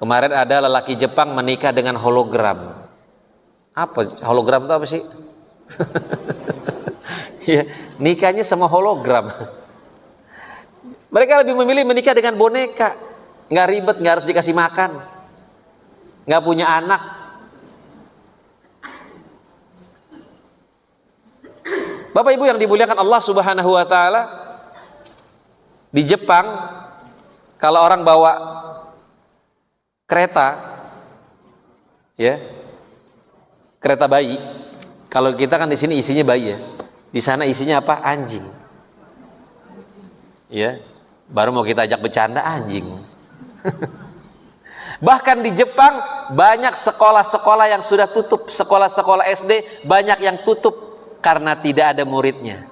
Kemarin ada lelaki Jepang menikah dengan hologram. Apa hologram itu apa sih? Ya, nikahnya sama hologram. Mereka lebih memilih menikah dengan boneka, nggak ribet, nggak harus dikasih makan, nggak punya anak. Bapak Ibu yang dimuliakan Allah Subhanahu wa taala, di Jepang kalau orang bawa kereta, ya, kereta bayi, kalau kita kan di sini isinya bayi ya, di sana isinya apa? Anjing, ya. Baru mau kita ajak bercanda anjing. Bahkan di Jepang banyak sekolah-sekolah yang sudah tutup, sekolah-sekolah SD banyak yang tutup karena tidak ada muridnya.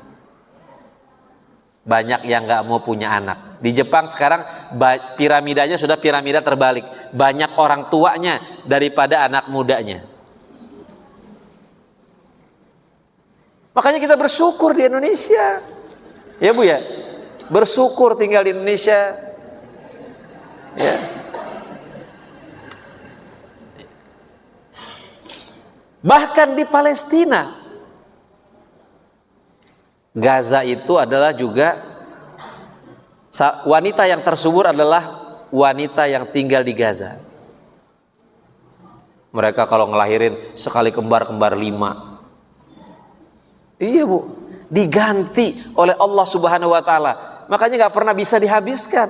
Banyak yang nggak mau punya anak. Di Jepang sekarang piramidanya sudah piramida terbalik. Banyak orang tuanya daripada anak mudanya. Makanya kita bersyukur di Indonesia. Ya Bu ya, bersyukur tinggal di Indonesia. Ya. Bahkan di Palestina, Gaza itu adalah juga wanita yang tersubur adalah wanita yang tinggal di Gaza. Mereka kalau ngelahirin sekali kembar-kembar 5. Iya Bu, diganti oleh Allah Subhanahu wa taala. Makanya nggak pernah bisa dihabiskan.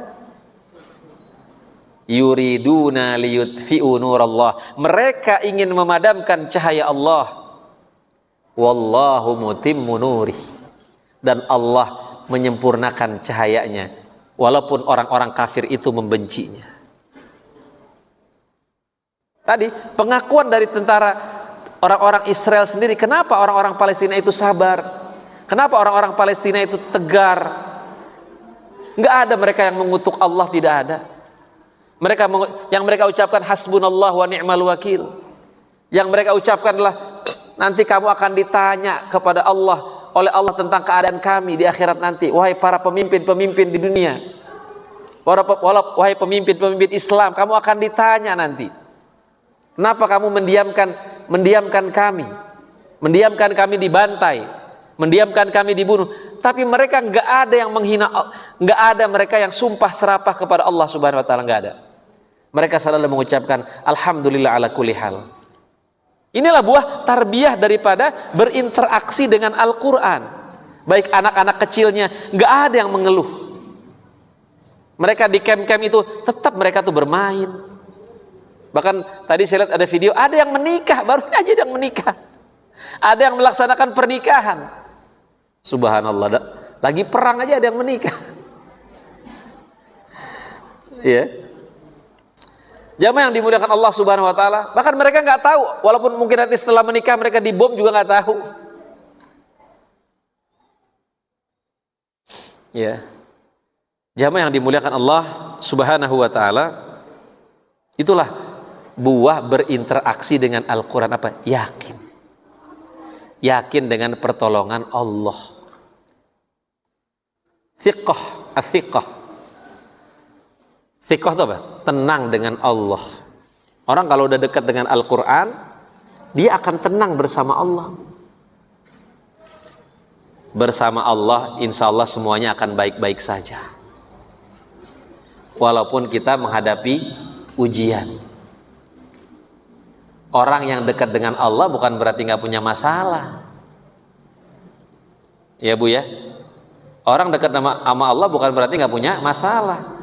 Yuriduna liyutfi'u nurallah. Mereka ingin memadamkan cahaya Allah. Wallahu mutimmu nurih. Dan Allah menyempurnakan cahayanya walaupun orang-orang kafir itu membencinya. Tadi pengakuan dari tentara orang-orang Israel sendiri, kenapa orang-orang Palestina itu sabar? Kenapa orang-orang Palestina itu tegar? Nggak ada mereka yang mengutuk Allah, tidak ada. Yang mereka ucapkan hasbunallah wa ni'mal wakil. Yang mereka ucapkan adalah nanti kamu akan ditanya kepada Allah oleh Allah tentang keadaan kami di akhirat nanti. Wahai para pemimpin-pemimpin di dunia, wahai pemimpin-pemimpin Islam, kamu akan ditanya nanti. Kenapa kamu mendiamkan kami? Mendiamkan kami dibantai, mendiamkan kami dibunuh. Tapi mereka nggak ada yang menghina, nggak ada mereka yang sumpah serapah kepada Allah Subhanahu wa taala, nggak ada. Mereka selalu mengucapkan alhamdulillah ala kulli hal. Inilah buah tarbiyah daripada berinteraksi dengan Al-Quran. Baik anak-anak kecilnya, nggak ada yang mengeluh. Mereka di camp-camp itu tetap mereka tuh bermain. Bahkan tadi saya lihat ada video, ada yang menikah, baru aja yang menikah. Ada yang melaksanakan pernikahan. Subhanallah, lagi perang aja ada yang menikah. Iya. Jamaah yang dimuliakan Allah Subhanahu wa taala, bahkan mereka nggak tahu, walaupun mungkin nanti setelah menikah mereka dibom juga nggak tahu. Ya. Jamaah yang dimuliakan Allah Subhanahu wa taala, itulah buah berinteraksi dengan Al-Qur'an apa? Yakin. Yakin dengan pertolongan Allah. Thiqah, athiqah. Thiqah itu apa? Tenang dengan Allah. Orang kalau udah dekat dengan Al-Quran, dia akan tenang bersama Allah. Bersama Allah, insya Allah semuanya akan baik-baik saja. Walaupun kita menghadapi ujian. Orang yang dekat dengan Allah bukan berarti nggak punya masalah. Ya Bu ya. Orang dekat sama Allah bukan berarti nggak punya masalah.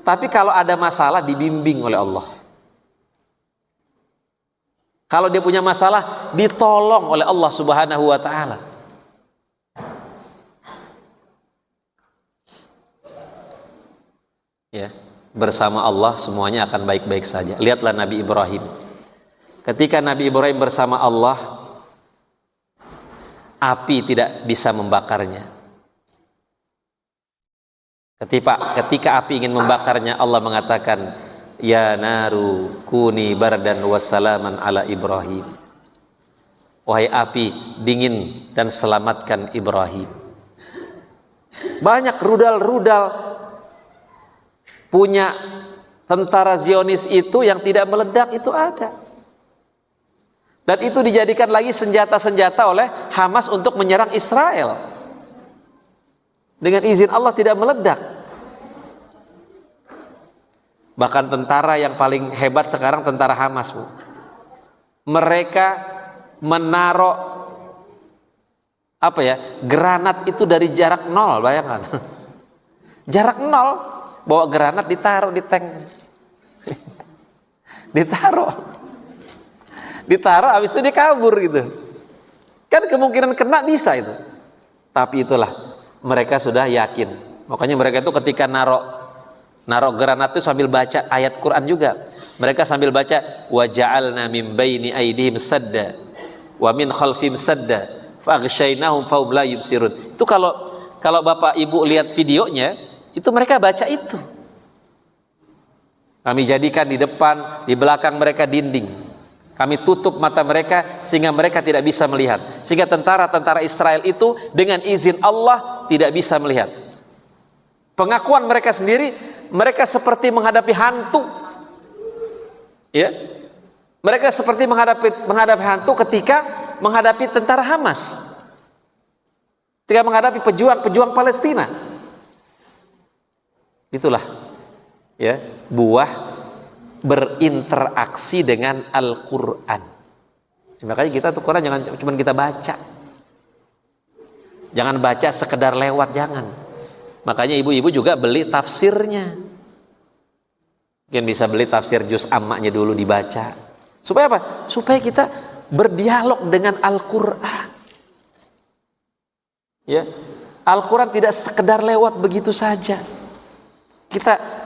Tapi kalau ada masalah dibimbing oleh Allah. Kalau dia punya masalah ditolong oleh Allah Subhanahu wa taala. Ya, bersama Allah semuanya akan baik-baik saja. Lihatlah Nabi Ibrahim. Ketika Nabi Ibrahim bersama Allah, api tidak bisa membakarnya. Ketika api ingin membakarnya, Allah mengatakan, ya naru kuni bardan wassalaman ala Ibrahim. Wahai api, dingin dan selamatkan Ibrahim. Banyak rudal-rudal punya tentara Zionis itu yang tidak meledak itu ada. Dan itu dijadikan lagi senjata-senjata oleh Hamas untuk menyerang Israel. Dengan izin Allah tidak meledak. Bahkan tentara yang paling hebat sekarang tentara Hamas, Bu. Mereka menaruh granat itu dari jarak 0, bayangkan. Jarak 0, bawa granat ditaruh di tank. Ditaruh habis itu dia kabur gitu. Kan kemungkinan kena bisa itu. Tapi itulah, mereka sudah yakin. Makanya mereka itu ketika naruh granat itu sambil baca ayat Quran juga. Mereka sambil baca wa ja'alna min baini aydihim sadda wa min khalfihim sadda faghshaynahum fahum la yubsirun. Itu kalau Bapak Ibu lihat videonya, itu mereka baca itu. Kami jadikan di depan, di belakang mereka dinding. Kami tutup mata mereka sehingga mereka tidak bisa melihat. Sehingga tentara-tentara Israel itu dengan izin Allah tidak bisa melihat. Pengakuan mereka sendiri, mereka seperti menghadapi hantu. Ya. Mereka seperti menghadapi hantu ketika menghadapi tentara Hamas. Ketika menghadapi pejuang Palestina. Itulah ya, buah berinteraksi dengan Al-Quran. Makanya kita tuh Quran jangan cuma kita baca. Jangan baca sekedar lewat, jangan. Makanya ibu-ibu juga beli tafsirnya. Mungkin bisa beli tafsir juz ammaknya dulu dibaca. Supaya apa? Supaya kita berdialog dengan Al-Quran. Ya, Al-Quran tidak sekedar lewat begitu saja.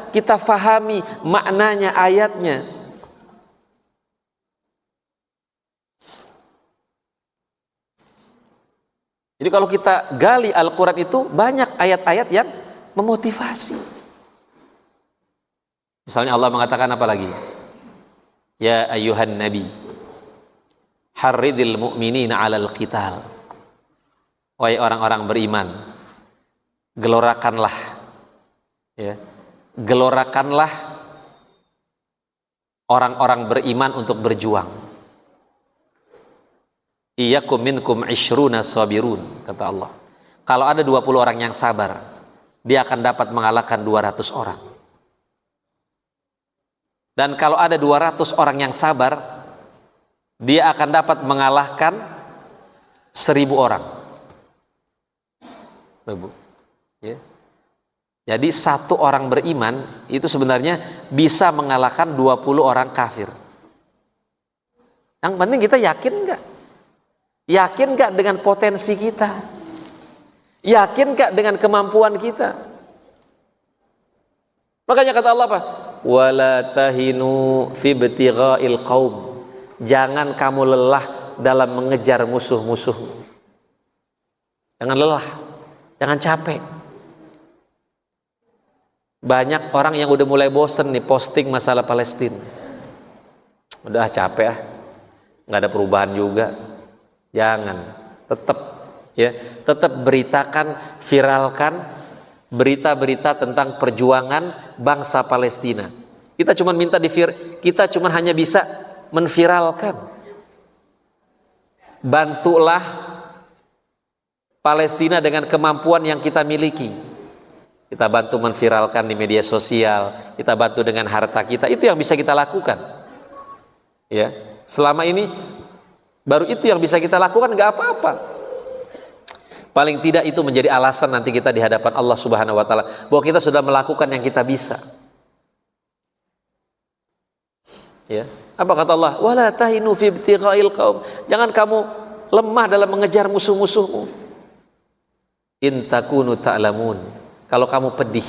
Kita fahami maknanya, ayatnya. Jadi kalau kita gali Al-Quran itu banyak ayat-ayat yang memotivasi. Misalnya Allah mengatakan apa lagi? Ya ayyuhan nabi harridil mu'minina 'alal qital. Wahai orang-orang beriman, gelorakanlah orang-orang beriman untuk berjuang. Iyyakum minkum 'ishruna sabirun, kata Allah. Kalau ada 20 orang yang sabar, dia akan dapat mengalahkan 200 orang. Dan kalau ada 200 orang yang sabar, dia akan dapat mengalahkan 1000 orang. Bu. Ya. Jadi satu orang beriman itu sebenarnya bisa mengalahkan 20 orang kafir. Yang penting kita yakin nggak? Yakin nggak dengan potensi kita? Yakin nggak dengan kemampuan kita? Makanya kata Allah apa? Wala tahinu fi ibtigha'il qaum. Jangan kamu lelah dalam mengejar musuh-musuhmu. Jangan lelah, jangan capek. Banyak orang yang udah mulai bosen nih posting masalah Palestina. Udah capek nggak ada perubahan juga. Jangan, tetap beritakan, viralkan berita-berita tentang perjuangan bangsa Palestina. Kita cuma minta kita cuma hanya bisa menviralkan. Bantulah Palestina dengan kemampuan yang kita miliki. Kita bantu menviralkan di media sosial, kita bantu dengan harta kita. Itu yang bisa kita lakukan. Ya, selama ini baru itu yang bisa kita lakukan, nggak apa-apa. Paling tidak itu menjadi alasan nanti kita di hadapan Allah Subhanahu wa taala bahwa kita sudah melakukan yang kita bisa. Ya, apa kata Allah? Wala tahinu fi ibtigha'il qaum. Jangan kamu lemah dalam mengejar musuh-musuhmu. In takunu ta'lamun. Kalau kamu pedih.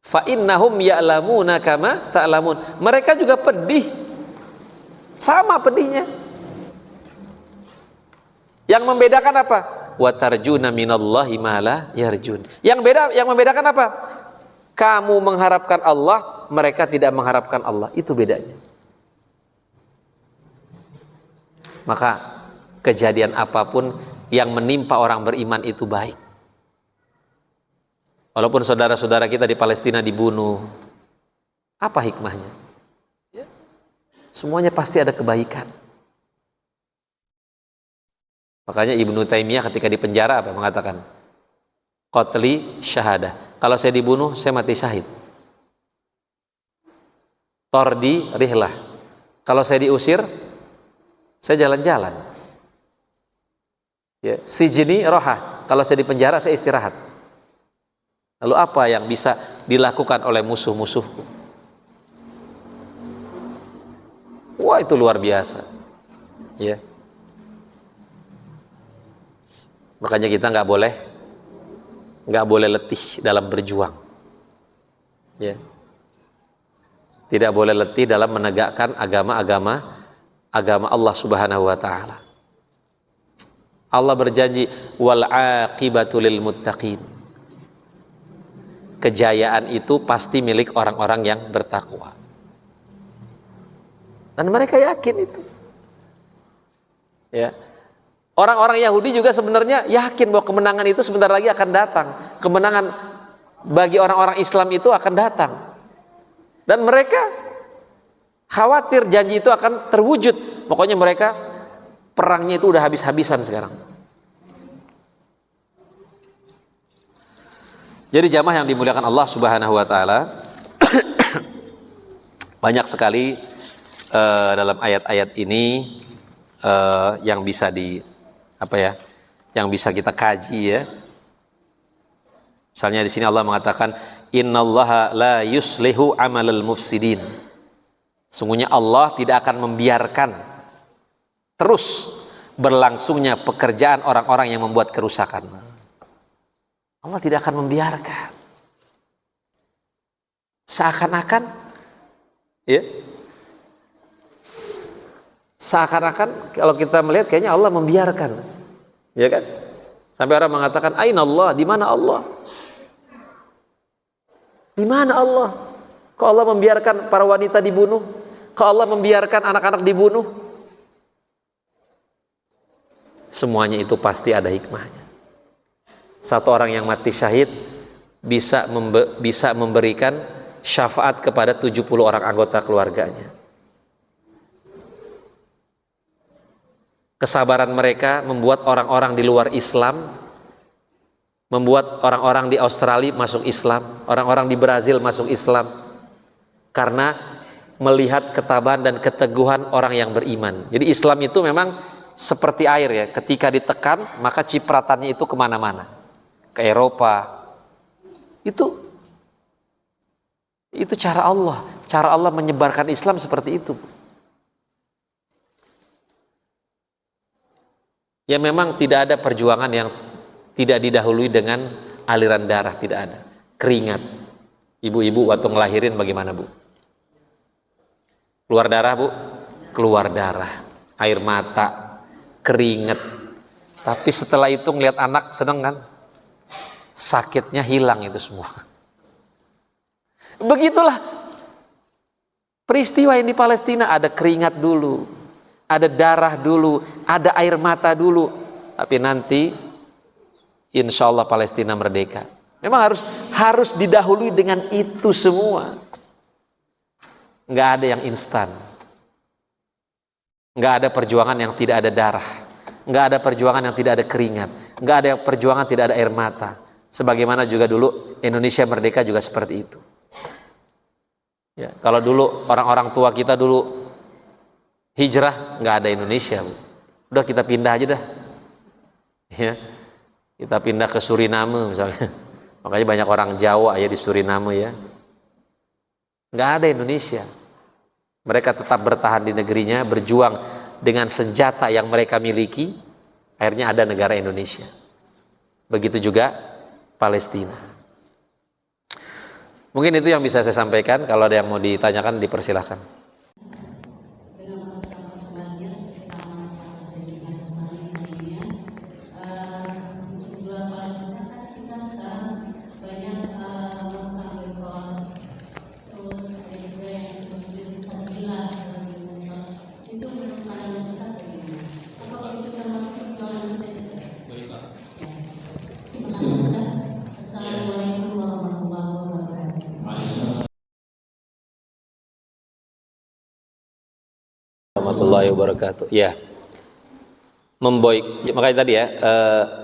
Fa innahum ya'lamuna kama ta'lamun. Mereka juga pedih. Sama pedihnya. Yang membedakan apa? Wa tarjuna minallahi ma la yarjun. Yang membedakan apa? Kamu mengharapkan Allah, mereka tidak mengharapkan Allah. Itu bedanya. Maka kejadian apapun yang menimpa orang beriman itu baik. Walaupun saudara-saudara kita di Palestina dibunuh, apa hikmahnya? Ya. Semuanya pasti ada kebaikan. Makanya Ibnu Taimiyah ketika di penjara apa mengatakan? Qatli syahadah. Kalau saya dibunuh, saya mati syahid. Tordi rihlah. Kalau saya diusir, saya jalan-jalan. Ya, sijni roha. Kalau saya di penjara, saya istirahat. Lalu apa yang bisa dilakukan oleh musuh-musuhku? Wah, itu luar biasa. Ya. Makanya kita nggak boleh letih dalam berjuang. Ya. Tidak boleh letih dalam menegakkan agama Allah Subhanahu wa taala. Allah berjanji wal aqibatu lil muttaqin. Kejayaan itu pasti milik orang-orang yang bertakwa. Dan mereka yakin itu. Ya. Orang-orang Yahudi juga sebenarnya yakin bahwa kemenangan itu sebentar lagi akan datang. Kemenangan bagi orang-orang Islam itu akan datang. Dan mereka khawatir janji itu akan terwujud. Pokoknya mereka perangnya itu udah habis-habisan sekarang. Jadi jamaah yang dimuliakan Allah Subhanahu wa taala, banyak sekali dalam ayat-ayat ini yang bisa yang bisa kita kaji ya. Misalnya di sini Allah mengatakan innallaha la yuslihu amalal mufsidin. Sungguhnya Allah tidak akan membiarkan terus berlangsungnya pekerjaan orang-orang yang membuat kerusakan. Allah tidak akan membiarkan. Seakan-akan ya. Seakan-akan kalau kita melihat kayaknya Allah membiarkan. Ya kan? Sampai orang mengatakan aina Allah, di mana Allah? Di mana Allah? Kok Allah membiarkan para wanita dibunuh? Kok Allah membiarkan anak-anak dibunuh? Semuanya itu pasti ada hikmahnya. Satu orang yang mati syahid bisa memberikan syafaat kepada 70 orang anggota keluarganya. Kesabaran mereka membuat orang-orang di luar Islam, membuat orang-orang di Australia masuk Islam, orang-orang di Brazil masuk Islam, karena melihat ketabahan dan keteguhan orang yang beriman. Jadi Islam itu memang seperti air ya, ketika ditekan maka cipratannya itu kemana-mana, ke Eropa. Itu cara Allah menyebarkan Islam seperti itu. Ya memang tidak ada perjuangan yang tidak didahului dengan aliran darah, tidak ada. Keringat. Ibu-ibu waktu ngelahirin bagaimana Bu? Keluar darah Bu? Keluar darah. Air mata, keringat. Tapi setelah itu ngelihat anak seneng kan? Sakitnya hilang itu semua. Begitulah peristiwa yang di Palestina, ada keringat dulu, ada darah dulu, ada air mata dulu, tapi nanti insya Allah Palestina merdeka. Memang harus didahului dengan itu semua. Nggak ada yang instan. Nggak ada perjuangan yang tidak ada darah. Nggak ada perjuangan yang tidak ada keringat. Nggak ada perjuangan tidak ada air mata. Sebagaimana juga dulu Indonesia merdeka juga seperti itu. Ya, kalau dulu orang-orang tua kita dulu hijrah, nggak ada Indonesia. Udah kita pindah aja dah. Ya, kita pindah ke Suriname misalnya. Makanya banyak orang Jawa ya di Suriname ya. Nggak ada Indonesia. Mereka tetap bertahan di negerinya, berjuang dengan senjata yang mereka miliki. Akhirnya ada negara Indonesia. Begitu juga Palestina. Mungkin itu yang bisa saya sampaikan. Kalau ada yang mau ditanyakan, dipersilahkan. Warahmatullahi wabarakatuh. Ya, makanya tadi ya,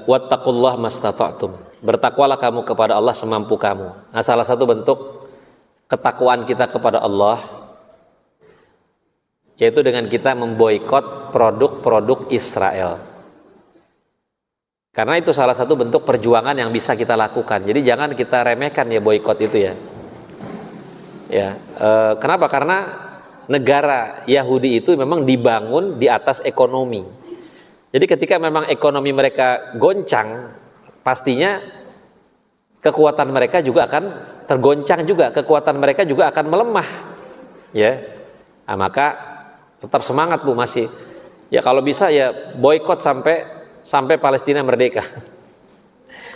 wattaqullah mastata'tum. Bertakwalah kamu kepada Allah semampu kamu. Nah, salah satu bentuk ketakwaan kita kepada Allah yaitu dengan kita memboikot produk-produk Israel. Karena itu salah satu bentuk perjuangan yang bisa kita lakukan. Jadi jangan kita remehkan ya boikot itu ya. Ya, kenapa? Karena negara Yahudi itu memang dibangun di atas ekonomi. Jadi ketika memang ekonomi mereka goncang, pastinya kekuatan mereka juga akan tergoncang juga, kekuatan mereka juga akan melemah. Ya, nah, maka tetap semangat Bu masih. Ya kalau bisa ya boikot sampai Palestina merdeka.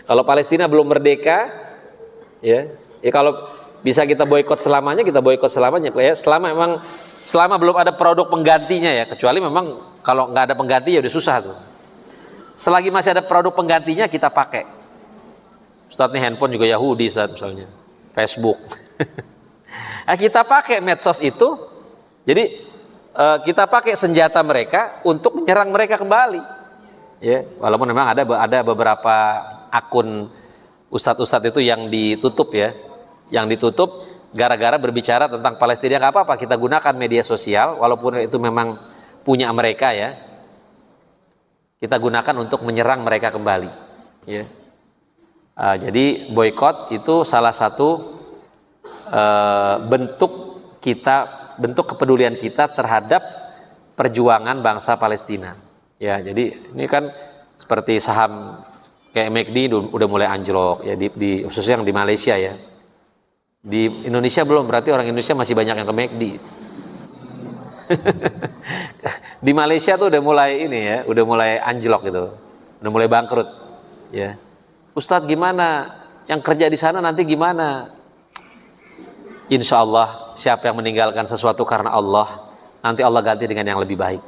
Kalau Palestina belum merdeka, ya kalau bisa kita boikot selamanya, kita boikot selamanya. Ya, selama belum ada produk penggantinya ya, kecuali memang kalau nggak ada pengganti ya udah susah tuh. Selagi masih ada produk penggantinya kita pakai. Ustadz nih handphone juga Yahudi Ustadz misalnya, Facebook. Nah, kita pakai medsos itu, jadi kita pakai senjata mereka untuk menyerang mereka kembali. Ya, walaupun memang ada beberapa akun ustadz-ustadz itu yang ditutup ya. Yang ditutup gara-gara berbicara tentang Palestina. Nggak apa-apa, kita gunakan media sosial walaupun itu memang punya mereka ya, kita gunakan untuk menyerang mereka kembali ya. Jadi boikot itu salah satu bentuk kepedulian kita terhadap perjuangan bangsa Palestina ya. Jadi ini kan seperti saham kayak McD udah mulai anjlok ya, khususnya yang di Malaysia ya. Di Indonesia belum, berarti orang Indonesia masih banyak yang ke McD. Di Malaysia tuh udah mulai ini ya, udah mulai anjlok gitu, udah mulai bangkrut ya. Ustadz gimana? Yang kerja di sana nanti gimana? Insya Allah siapa yang meninggalkan sesuatu karena Allah, nanti Allah ganti dengan yang lebih baik.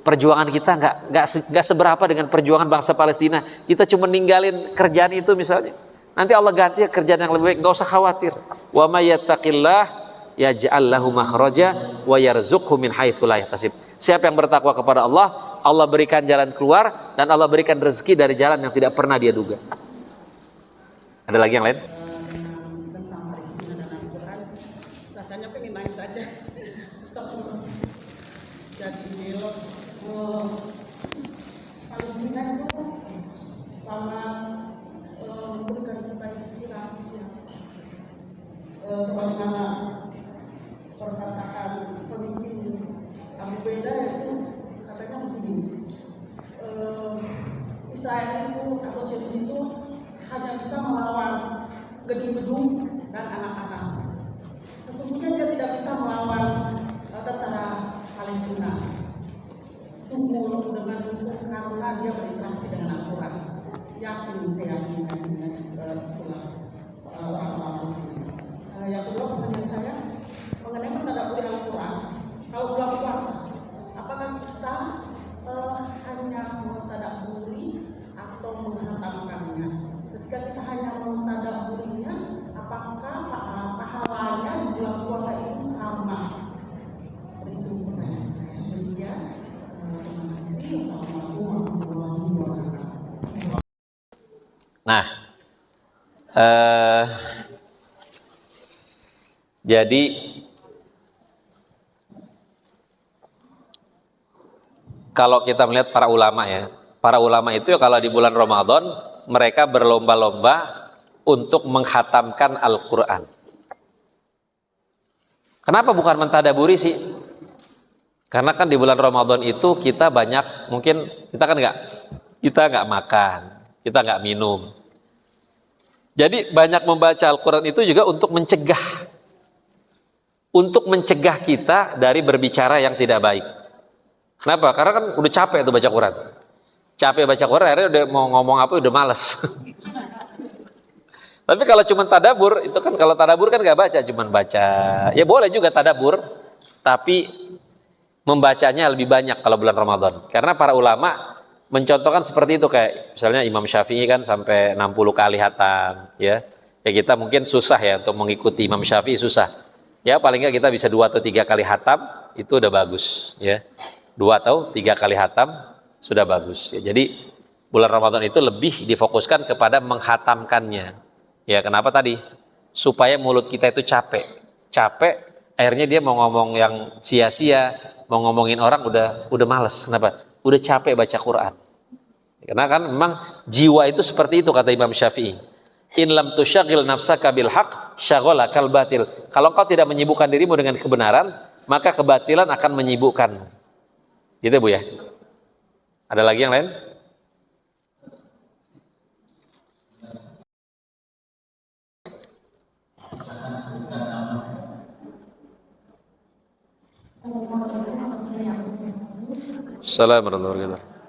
Perjuangan kita nggak seberapa dengan perjuangan bangsa Palestina. Kita cuma ninggalin kerjaan itu misalnya. Nanti Allah ganti kerjaan yang lebih baik, nggak usah khawatir. Wa may yattaqillah yaj'al lahu makhraja wa yarzuqhu min haitsu la yahtasib. Siapa yang bertakwa kepada Allah, Allah berikan jalan keluar dan Allah berikan rezeki dari jalan yang tidak pernah dia duga. Ada lagi yang lain? Tentang Palestina dan Al-Quran, rasanya pengen nangis aja. Jadi Palestina itu sama memberikan kita inspirasi ya. Sebagaimana perkataan pemimpin Abu Beda itu katanya begini, Israel itu atau Zionis itu hanya bisa melawan gedung-gedung dan anak-anak. Sesungguhnya dia tidak bisa melawan tentara Palestina. Sungguh dengan itu karena dia berinteraksi dengan Al-Quran. Yakin saya dengan orang-orang Muslim. Yang kedua pertanyaan saya mengenai mentadabburi Al-Quran. Kalau bulan puasa, apakah kita hanya mentadabburi atau menghatamkannya? Nah, eh, jadi kalau kita melihat para ulama ya, para ulama itu kalau di bulan Ramadan mereka berlomba-lomba untuk menghatamkan Al-Quran. Kenapa bukan mentadaburi sih? Karena kan di bulan Ramadan itu kita banyak, mungkin kita nggak makan, kita nggak minum. Jadi banyak membaca Al-Quran itu juga untuk mencegah kita dari berbicara yang tidak baik. Kenapa? Karena kan udah capek tuh baca Quran. Capek baca Quran, akhirnya udah mau ngomong apa udah males. Tapi kalau cuma tadabur, itu kan kalau tadabur kan nggak baca, cuma baca. Ya boleh juga tadabur, tapi membacanya lebih banyak kalau bulan Ramadan. Karena para ulama mencontohkan seperti itu, kayak misalnya Imam Syafi'i kan sampai 60 kali hatam, ya. Ya kita mungkin susah ya untuk mengikuti Imam Syafi'i, susah. Ya paling nggak kita bisa 2 atau 3 kali hatam, itu udah bagus, ya. 2 atau 3 kali hatam sudah bagus. Ya, jadi bulan Ramadan itu lebih difokuskan kepada menghatamkannya. Ya kenapa tadi? Supaya mulut kita itu capek, akhirnya dia mau ngomong yang sia-sia, mau ngomongin orang udah males. Kenapa? Udah capek baca Quran. Karena kan memang jiwa itu seperti itu kata Imam Syafi'i. In lam tusyagil nafsaka bil haq syaghalakal batil. Kalau kau tidak menyibukkan dirimu dengan kebenaran, maka kebatilan akan menyibukkanmu. Gitu Bu ya. Ada lagi yang lain? Assalamualaikum warahmatullahi wabarakatuh.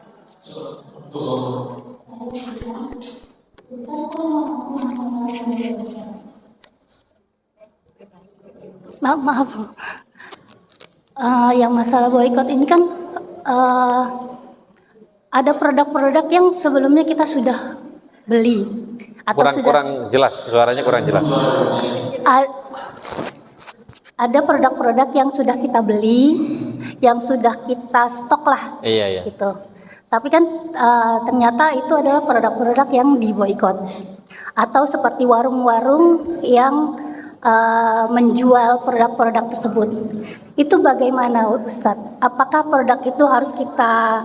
Maaf. Yang masalah boykot ini kan ada produk-produk yang sebelumnya kita sudah beli atau kurang jelas, suaranya kurang jelas. Ada produk-produk yang sudah kita beli, yang sudah kita stok lah, Iya. gitu. Tapi kan ternyata itu adalah produk-produk yang diboykot, atau seperti warung-warung yang menjual produk-produk tersebut. Itu bagaimana Ustadz? Apakah produk itu harus kita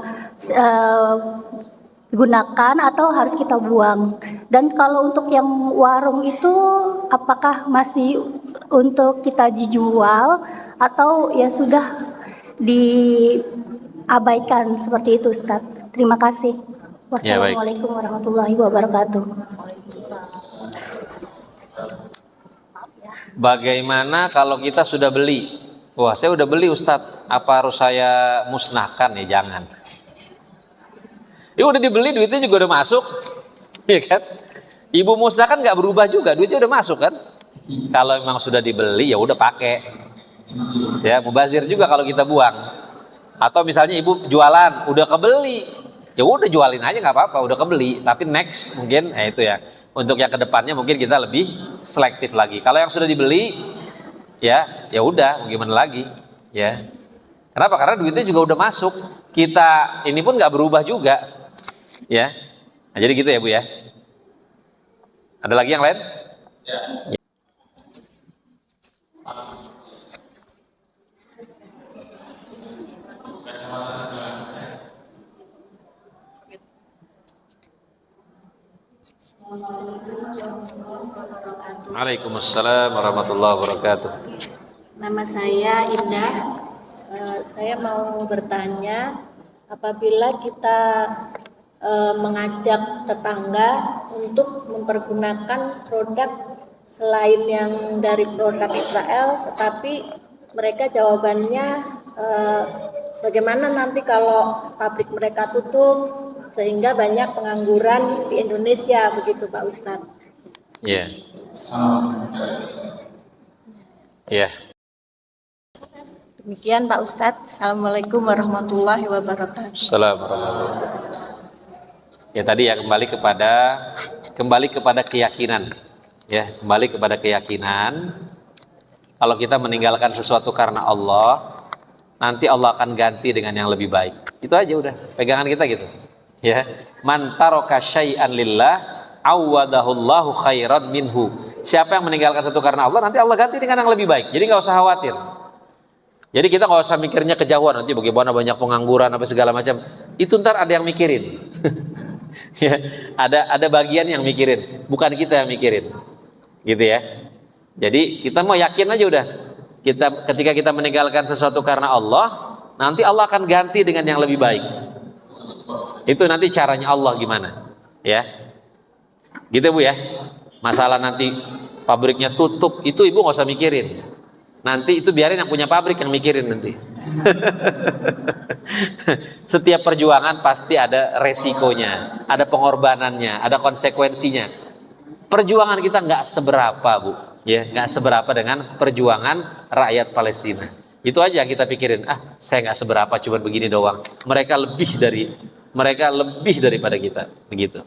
gunakan atau harus kita buang? Dan kalau untuk yang warung itu apakah masih untuk kita dijual atau ya sudah diabaikan seperti itu Ustadz? Terima kasih. Wassalamualaikum warahmatullahi wabarakatuh. Bagaimana kalau kita sudah beli? Wah, saya udah beli Ustadz, apa harus saya musnahkan? Ya jangan. Ya udah dibeli, duitnya juga udah masuk, ya kan? Ibu musnahkan nggak berubah juga, duitnya udah masuk kan? Kalau memang sudah dibeli ya udah pakai. Ya mubazir juga kalau kita buang. Atau misalnya ibu jualan, udah kebeli, ya udah jualin aja nggak apa-apa, udah kebeli. Tapi next mungkin, itu ya. Untuk yang kedepannya mungkin kita lebih selektif lagi. Kalau yang sudah dibeli, ya udah, gimana lagi, ya. Kenapa? Karena duitnya juga udah masuk. Kita ini pun nggak berubah juga, ya. Nah, jadi gitu ya Bu ya. Ada lagi yang lain? Ya. Waalaikumsalam warahmatullahi wabarakatuh. Nama saya Indah. Saya mau bertanya, apabila kita mengajak tetangga untuk mempergunakan produk selain yang dari produk Israel, tetapi mereka jawabannya bagaimana nanti kalau pabrik mereka tutup sehingga banyak pengangguran di Indonesia, begitu Pak Ustadz. Iya. Iya. Demikian Pak Ustadz. Assalamualaikum warahmatullahi wabarakatuh. Assalamualaikum. Ya tadi ya kembali kepada keyakinan. Ya, kembali kepada keyakinan. Kalau kita meninggalkan sesuatu karena Allah, nanti Allah akan ganti dengan yang lebih baik. Itu aja udah, pegangan kita gitu. Ya, man taraka syai'an lillah awadahullahu khairan minhu. Siapa yang meninggalkan satu karena Allah, nanti Allah ganti dengan yang lebih baik. Jadi nggak usah khawatir. Jadi kita nggak usah mikirnya kejauhan, nanti bagaimana banyak pengangguran apa segala macam. Itu ntar ada yang mikirin. Ya, ada bagian yang mikirin, bukan kita yang mikirin. Gitu ya. Jadi kita mau yakin aja udah. Ketika kita meninggalkan sesuatu karena Allah, nanti Allah akan ganti dengan yang lebih baik. Itu nanti caranya Allah gimana, ya? Gitu Bu ya. Masalah nanti pabriknya tutup, itu ibu nggak usah mikirin. Nanti itu biarin yang punya pabrik yang mikirin nanti. Setiap perjuangan pasti ada resikonya, ada pengorbanannya, ada konsekuensinya. Perjuangan kita nggak seberapa Bu, ya nggak seberapa dengan perjuangan rakyat Palestina. Itu aja kita pikirin. Saya nggak seberapa, cuma begini doang. Mereka lebih daripada kita, begitu.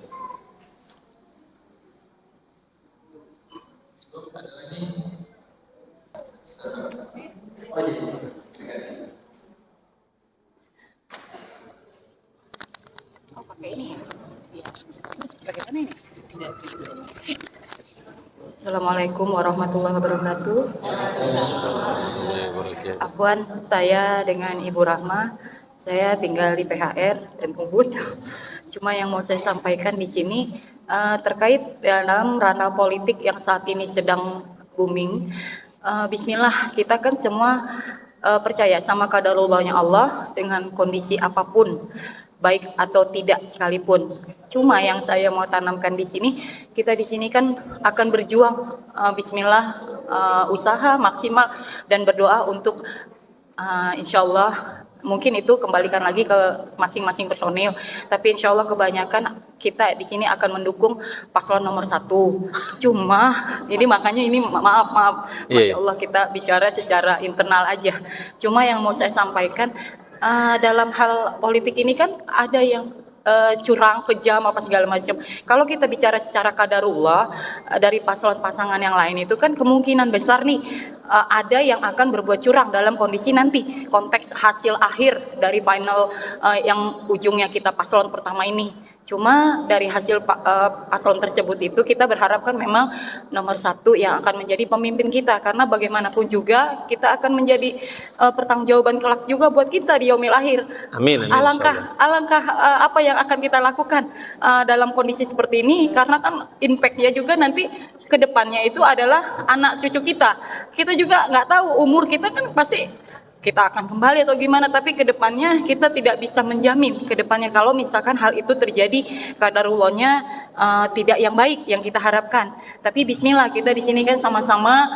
Assalamualaikum warahmatullahi wabarakatuh. Afwan, saya dengan Ibu Rahma. Saya tinggal di PHR dan Ubud. Cuma yang mau saya sampaikan di sini terkait dalam ranah politik yang saat ini sedang booming. Bismillah, kita kan semua percaya sama qadarullahnya Allah dengan kondisi apapun, baik atau tidak sekalipun. Cuma yang saya mau tanamkan di sini, kita di sini kan akan berjuang, bismillah, usaha maksimal dan berdoa untuk insya Allah. Mungkin itu kembalikan lagi ke masing-masing personil. Tapi insya Allah kebanyakan kita di sini akan mendukung paslon nomor 1. Cuma ini makanya ini maaf, Masya Allah kita bicara secara internal aja. Cuma yang mau saya sampaikan dalam hal politik ini kan ada yang curang, kejam, apa segala macam. Kalau kita bicara secara qadarullah dari pasangan yang lain itu kan kemungkinan besar nih ada yang akan berbuat curang dalam kondisi nanti konteks hasil akhir dari final yang ujungnya kita paslon pertama ini. Cuma dari hasil paslon tersebut itu kita berharapkan memang nomor 1 yang akan menjadi pemimpin kita, karena bagaimanapun juga kita akan menjadi pertanggungjawaban kelak juga buat kita di yaumil akhir. Amin. Alangkah apa yang akan kita lakukan dalam kondisi seperti ini, karena kan impact-nya juga nanti ke depannya itu adalah anak cucu kita. Kita juga nggak tahu umur kita kan pasti kita akan kembali atau gimana, tapi ke depannya kita tidak bisa menjamin ke depannya kalau misalkan hal itu terjadi qadarullahnya tidak yang baik yang kita harapkan. Tapi bismillah, kita di sini kan sama-sama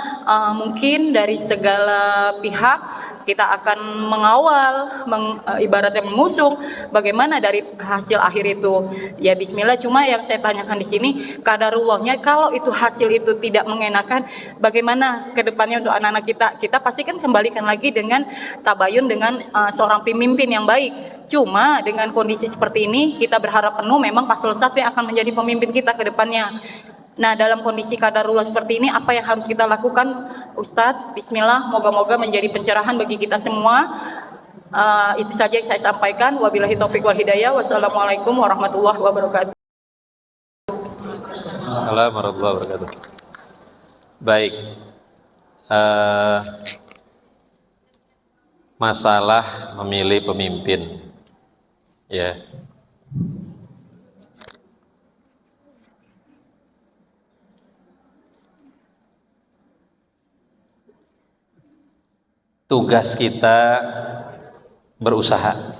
mungkin dari segala pihak kita akan mengawal, ibaratnya mengusung bagaimana dari hasil akhir itu. Ya bismillah, cuma yang saya tanyakan di sini qadarullahnya, kalau itu hasil itu tidak mengenakan, bagaimana ke depannya untuk anak-anak kita? Kita pasti kan kembalikan lagi dengan tabayun dengan seorang pemimpin yang baik. Cuma dengan kondisi seperti ini kita berharap penuh memang paslon 1 yang akan menjadi pemimpin kita ke depannya. Nah, dalam kondisi qadarullah seperti ini, apa yang harus kita lakukan, Ustadz? Bismillah, moga-moga menjadi pencerahan bagi kita semua. Itu saja yang saya sampaikan. Wabillahi taufiq wal hidayah. Wassalamualaikum warahmatullahi wabarakatuh. Assalamualaikum warahmatullahi wabarakatuh. Baik. Masalah memilih pemimpin, ya. Tugas kita berusaha,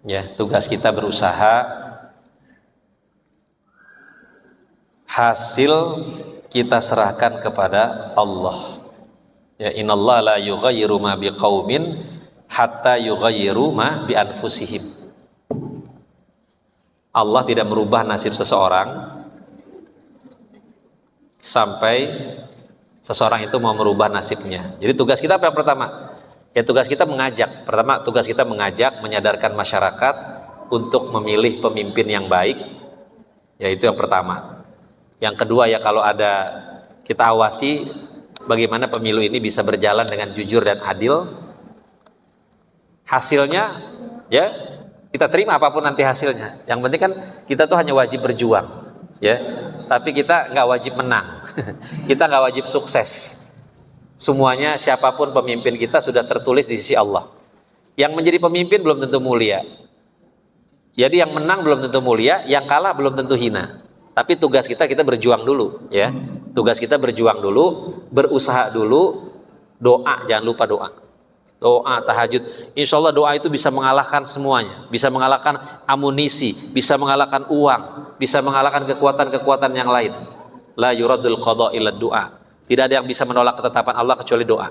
ya. Tugas kita berusaha. Hasil kita serahkan kepada Allah. Ya, innallaha la yughayyiru ma biqaumin hatta yughayyiru ma bi anfusihim. Allah tidak merubah nasib seseorang sampai seseorang itu mau merubah nasibnya. Jadi tugas kita apa yang pertama? Ya, tugas kita mengajak. Pertama, tugas kita mengajak, menyadarkan masyarakat untuk memilih pemimpin yang baik. Ya, itu yang pertama. Yang kedua, ya kalau ada, kita awasi bagaimana pemilu ini bisa berjalan dengan jujur dan adil. Hasilnya, ya kita terima apapun nanti hasilnya. Yang penting kan kita tuh hanya wajib berjuang, ya. tapi kita nggak wajib menang. Kita nggak wajib sukses. Semuanya siapapun pemimpin kita sudah tertulis di sisi Allah. Yang menjadi pemimpin belum tentu mulia. Jadi yang menang belum tentu mulia, yang kalah belum tentu hina. Tapi tugas kita berjuang dulu, ya. Tugas kita berjuang dulu, berusaha dulu, doa, jangan lupa doa. Doa, tahajud. Insya Allah doa itu bisa mengalahkan semuanya. Bisa mengalahkan amunisi, bisa mengalahkan uang, bisa mengalahkan kekuatan-kekuatan yang lain. La yuradul qada illa du'a. Tidak ada yang bisa menolak ketetapan Allah kecuali doa.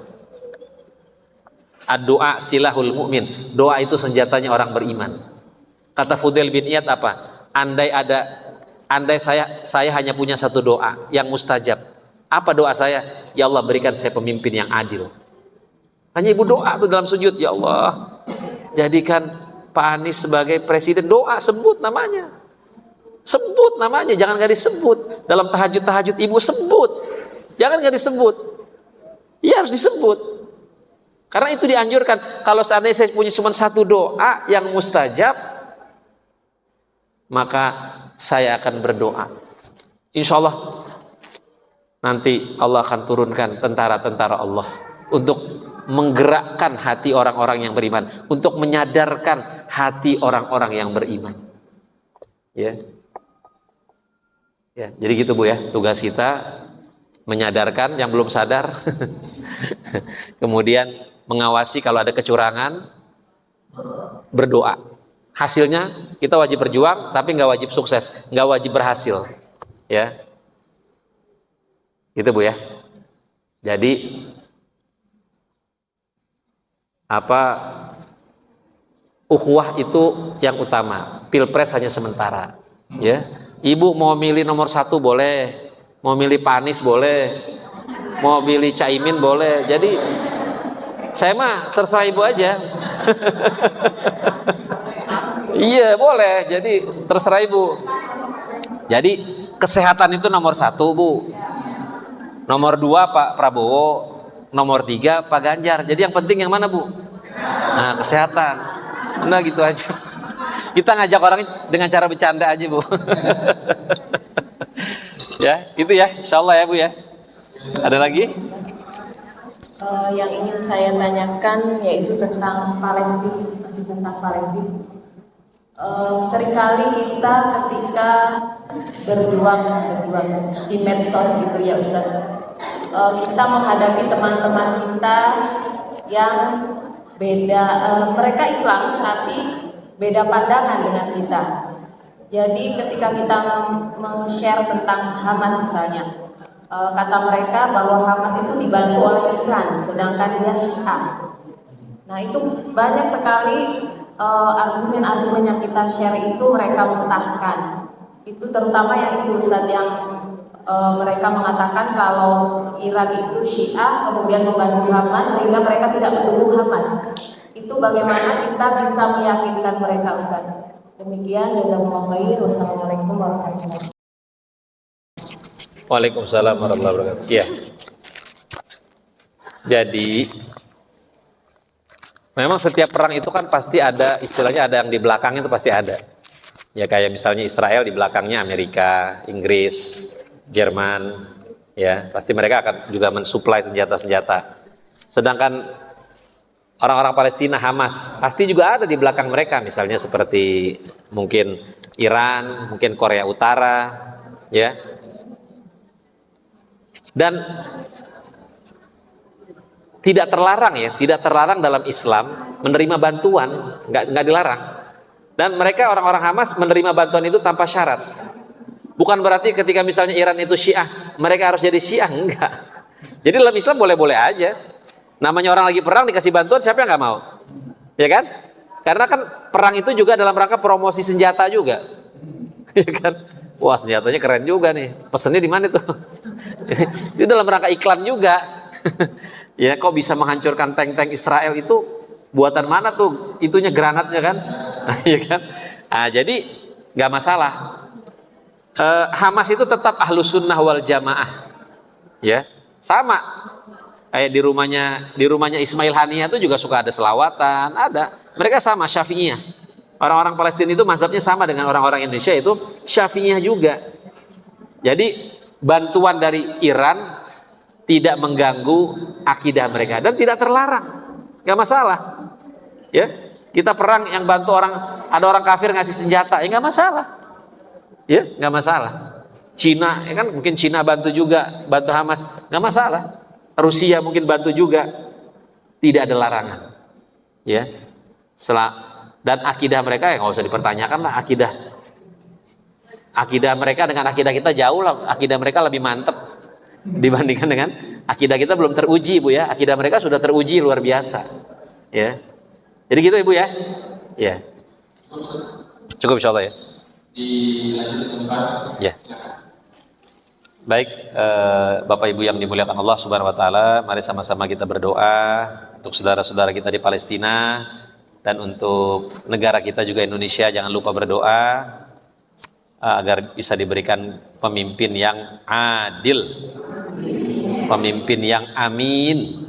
Ad-doa silahul mu'min. Doa itu senjatanya orang beriman. Kata Fudail bin Iyad apa? Andai saya hanya punya satu doa yang mustajab. Apa doa saya? Ya Allah, berikan saya pemimpin yang adil. Hanya ibu doa tuh dalam sujud, ya Allah, jadikan Pak Anies sebagai presiden. Doa, sebut namanya. Sebut namanya, jangan gak disebut. Dalam tahajud ibu sebut. Jangan gak disebut. Iya, harus disebut. Karena itu dianjurkan. Kalau seandainya saya punya cuma satu doa yang mustajab, maka saya akan berdoa. Insya Allah nanti Allah akan turunkan tentara-tentara Allah untuk menggerakkan hati orang-orang yang beriman, untuk menyadarkan hati orang-orang yang beriman. Ya, ya. Jadi gitu Bu ya, tugas kita menyadarkan yang belum sadar, kemudian mengawasi kalau ada kecurangan, berdoa. Hasilnya kita wajib berjuang, tapi nggak wajib sukses, nggak wajib berhasil, ya. Gitu Bu ya. Jadi ukhuwah itu yang utama. Pilpres hanya sementara, ya. Ibu mau milih nomor 1 boleh, mau milih Pak Anies boleh, mau milih Caimin boleh. Jadi saya mah terserah ibu aja. Iya boleh, jadi terserah ibu. Jadi kesehatan itu nomor 1 Bu, nomor 2 Pak Prabowo, nomor 3 Pak Ganjar. Jadi yang penting yang mana Bu? Nah, kesehatan. Nah gitu aja. Kita ngajak orang dengan cara bercanda aja Bu. Ya gitu ya, insya Allah ya Bu ya. Ada lagi? Yang ingin saya tanyakan yaitu tentang Palestina, masih tentang Palestina. Seringkali kita ketika berjuang di medsos gitu ya Ustaz, kita menghadapi teman-teman kita yang beda, mereka Islam tapi beda pandangan dengan kita. Jadi ketika kita men-share tentang Hamas misalnya, kata mereka bahwa Hamas itu dibantu oleh Iran, sedangkan dia Syiah. Nah itu banyak sekali argumen-argumen yang kita share itu mereka mentahkan. Itu terutama yang itu Ustadz, yang mereka mengatakan kalau Iran itu Syiah kemudian membantu Hamas sehingga mereka tidak mendukung Hamas. Itu bagaimana kita bisa meyakinkan mereka Ustadz? Demikian, jazakumullah khair. Wassalamualaikum warahmatullahi wabarakatuh. Waalaikumsalam warahmatullahi wabarakatuh. Ya. Jadi memang setiap perang itu kan pasti ada, istilahnya ada yang di belakangnya itu pasti ada. Ya kayak misalnya Israel di belakangnya Amerika, Inggris, Jerman, ya pasti mereka akan juga mensuplai senjata-senjata. Sedangkan orang-orang Palestina, Hamas, pasti juga ada di belakang mereka, misalnya seperti mungkin Iran, mungkin Korea Utara, ya. Dan tidak terlarang dalam Islam menerima bantuan, nggak dilarang. Dan mereka orang-orang Hamas menerima bantuan itu tanpa syarat. Bukan berarti ketika misalnya Iran itu Syiah, mereka harus jadi Syiah, enggak. Jadi dalam Islam boleh-boleh aja. Namanya orang lagi perang dikasih bantuan, siapa yang nggak mau? Ya kan? Karena kan perang itu juga dalam rangka promosi senjata juga. Ya kan? Wah, senjatanya keren juga nih. Pesennya di mana tuh? Itu dalam rangka iklan juga. Ya, kok bisa menghancurkan tank-tank Israel itu buatan mana tuh? Itunya granatnya kan? Ya kan? Nah, jadi nggak masalah. Hamas itu tetap ahlus sunnah wal jamaah. Ya, sama. Kayak di rumahnya Ismail Haniyah itu juga suka ada selawatan, ada. Mereka sama Syafi'iyah. Orang-orang Palestina itu mazhabnya sama dengan orang-orang Indonesia, itu Syafi'iyah juga. Jadi bantuan dari Iran tidak mengganggu akidah mereka dan tidak terlarang, nggak masalah. Ya, kita perang yang bantu orang, ada orang kafir ngasih senjata, ya nggak masalah. Ya, nggak masalah. Cina, ya kan mungkin Cina bantu juga, bantu Hamas, nggak masalah. Rusia mungkin bantu juga, tidak ada larangan. Ya, dan akidah mereka ya nggak usah dipertanyakan lah, akidah mereka dengan akidah kita jauh lah, akidah mereka lebih mantep dibandingkan dengan akidah kita belum teruji, Bu ya. Akidah mereka sudah teruji luar biasa. Ya. Jadi gitu Ibu ya. Ya. Cukup insyaallah ya. Dilanjutkan Mas. Ya. Baik, Bapak Ibu yang dimuliakan Allah Subhanahu wa taala, mari sama-sama kita berdoa untuk saudara-saudara kita di Palestina dan untuk negara kita juga Indonesia. Jangan lupa berdoa agar bisa diberikan pemimpin yang adil, pemimpin yang amin.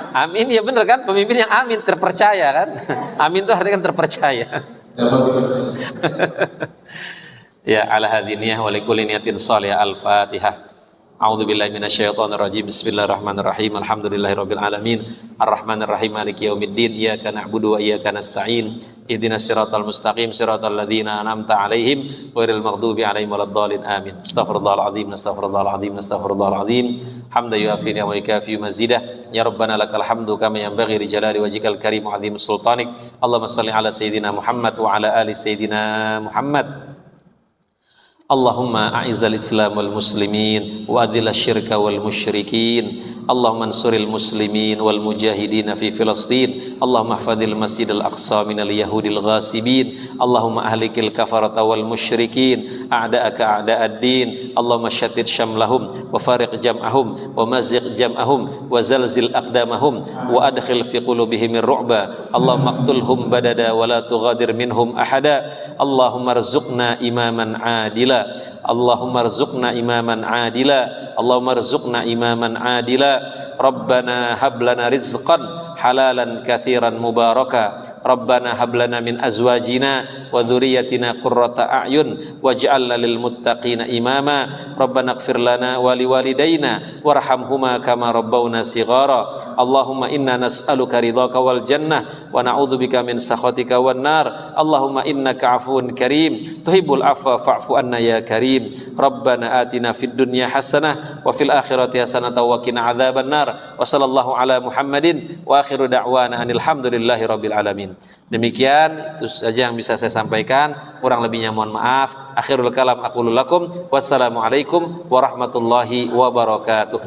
Amin ya benar kan, pemimpin yang amin, terpercaya kan. Amin itu artinya kan terpercaya. Ya ala hadiniyah wa likulli niyatin shalihah. Al-Fatihah. A'udzu billahi minasyaitonir rajim. Bismillahirrahmanirrahim. Alhamdulillahirabbil alamin. Arrahmanir rahim. Maliki yaumiddin. Iyyaka na'budu wa iyyaka nasta'in. Ihdinas siratal mustaqim. Siratal ladzina an'amta 'alaihim ghairil maghdubi 'alaihim waladdallin. Amin. Astaghfirullahal azim. Astaghfirullahal azim. Astaghfirullahal azim. Hamdan yu'afini wa yukafi mazidah. Ya Rabbana lakal hamdu kama yanbaghi li jalali wajhikal karim wa 'azimi sultanik. Allahumma shalli ala sayyidina Muhammad wa ala ali sayyidina Muhammad. Allahumma a'izzal islam wal muslimin wa adhil syirka wal musyrikin. Allahumma ansuril muslimin wal mujahidin fi Filastin. Allahumma hafadhil masjidil aqsa minal yahudil ghasibin. Allahumma ahlikil kafarata wal musyrikin a'da'aka a'da'ad din. Allahumma syattid syamlahum wa fariq jam'ahum wa mazigh jam'ahum wa zalzil aqdamahum wa adkhil fi qulubihim ar-ru'ba. Allahumma qtulhum badada wa la tughadir minhum ahada. Allahumma rzuqna imaman adila. Allahumma rzuqna imaman adila. Allahumma rzuqna imaman adila. Rabbana hab lana rizqan halalan katsiran mubaraka. Rabbana hab lana min azwajina wa dhurriyyatina qurrata a'yun waj'alna lil muttaqina imama. Rabbana ighfir lana wa liwalidayna warhamhuma kama rabbawna shighara. Allahumma inna nas'aluka ridhaka wal jannah wa na'udzubika min sakhatika wan nar. Allahumma innaka 'afuwun karim tuhibbul 'afwa fa'fu anna ya karim. Rabbana atina fid dunya hasanah wa fil akhirati hasanah wa qina adzaban nar. Wa sallallahu ala Muhammadin wa akhiru da'wana anil hamdulillahi rabbil alamin. Demikian itu saja yang bisa saya sampaikan, kurang lebihnya mohon maaf. Akhirul kalam aqulu lakum wassalamualaikum warahmatullahi wabarakatuh.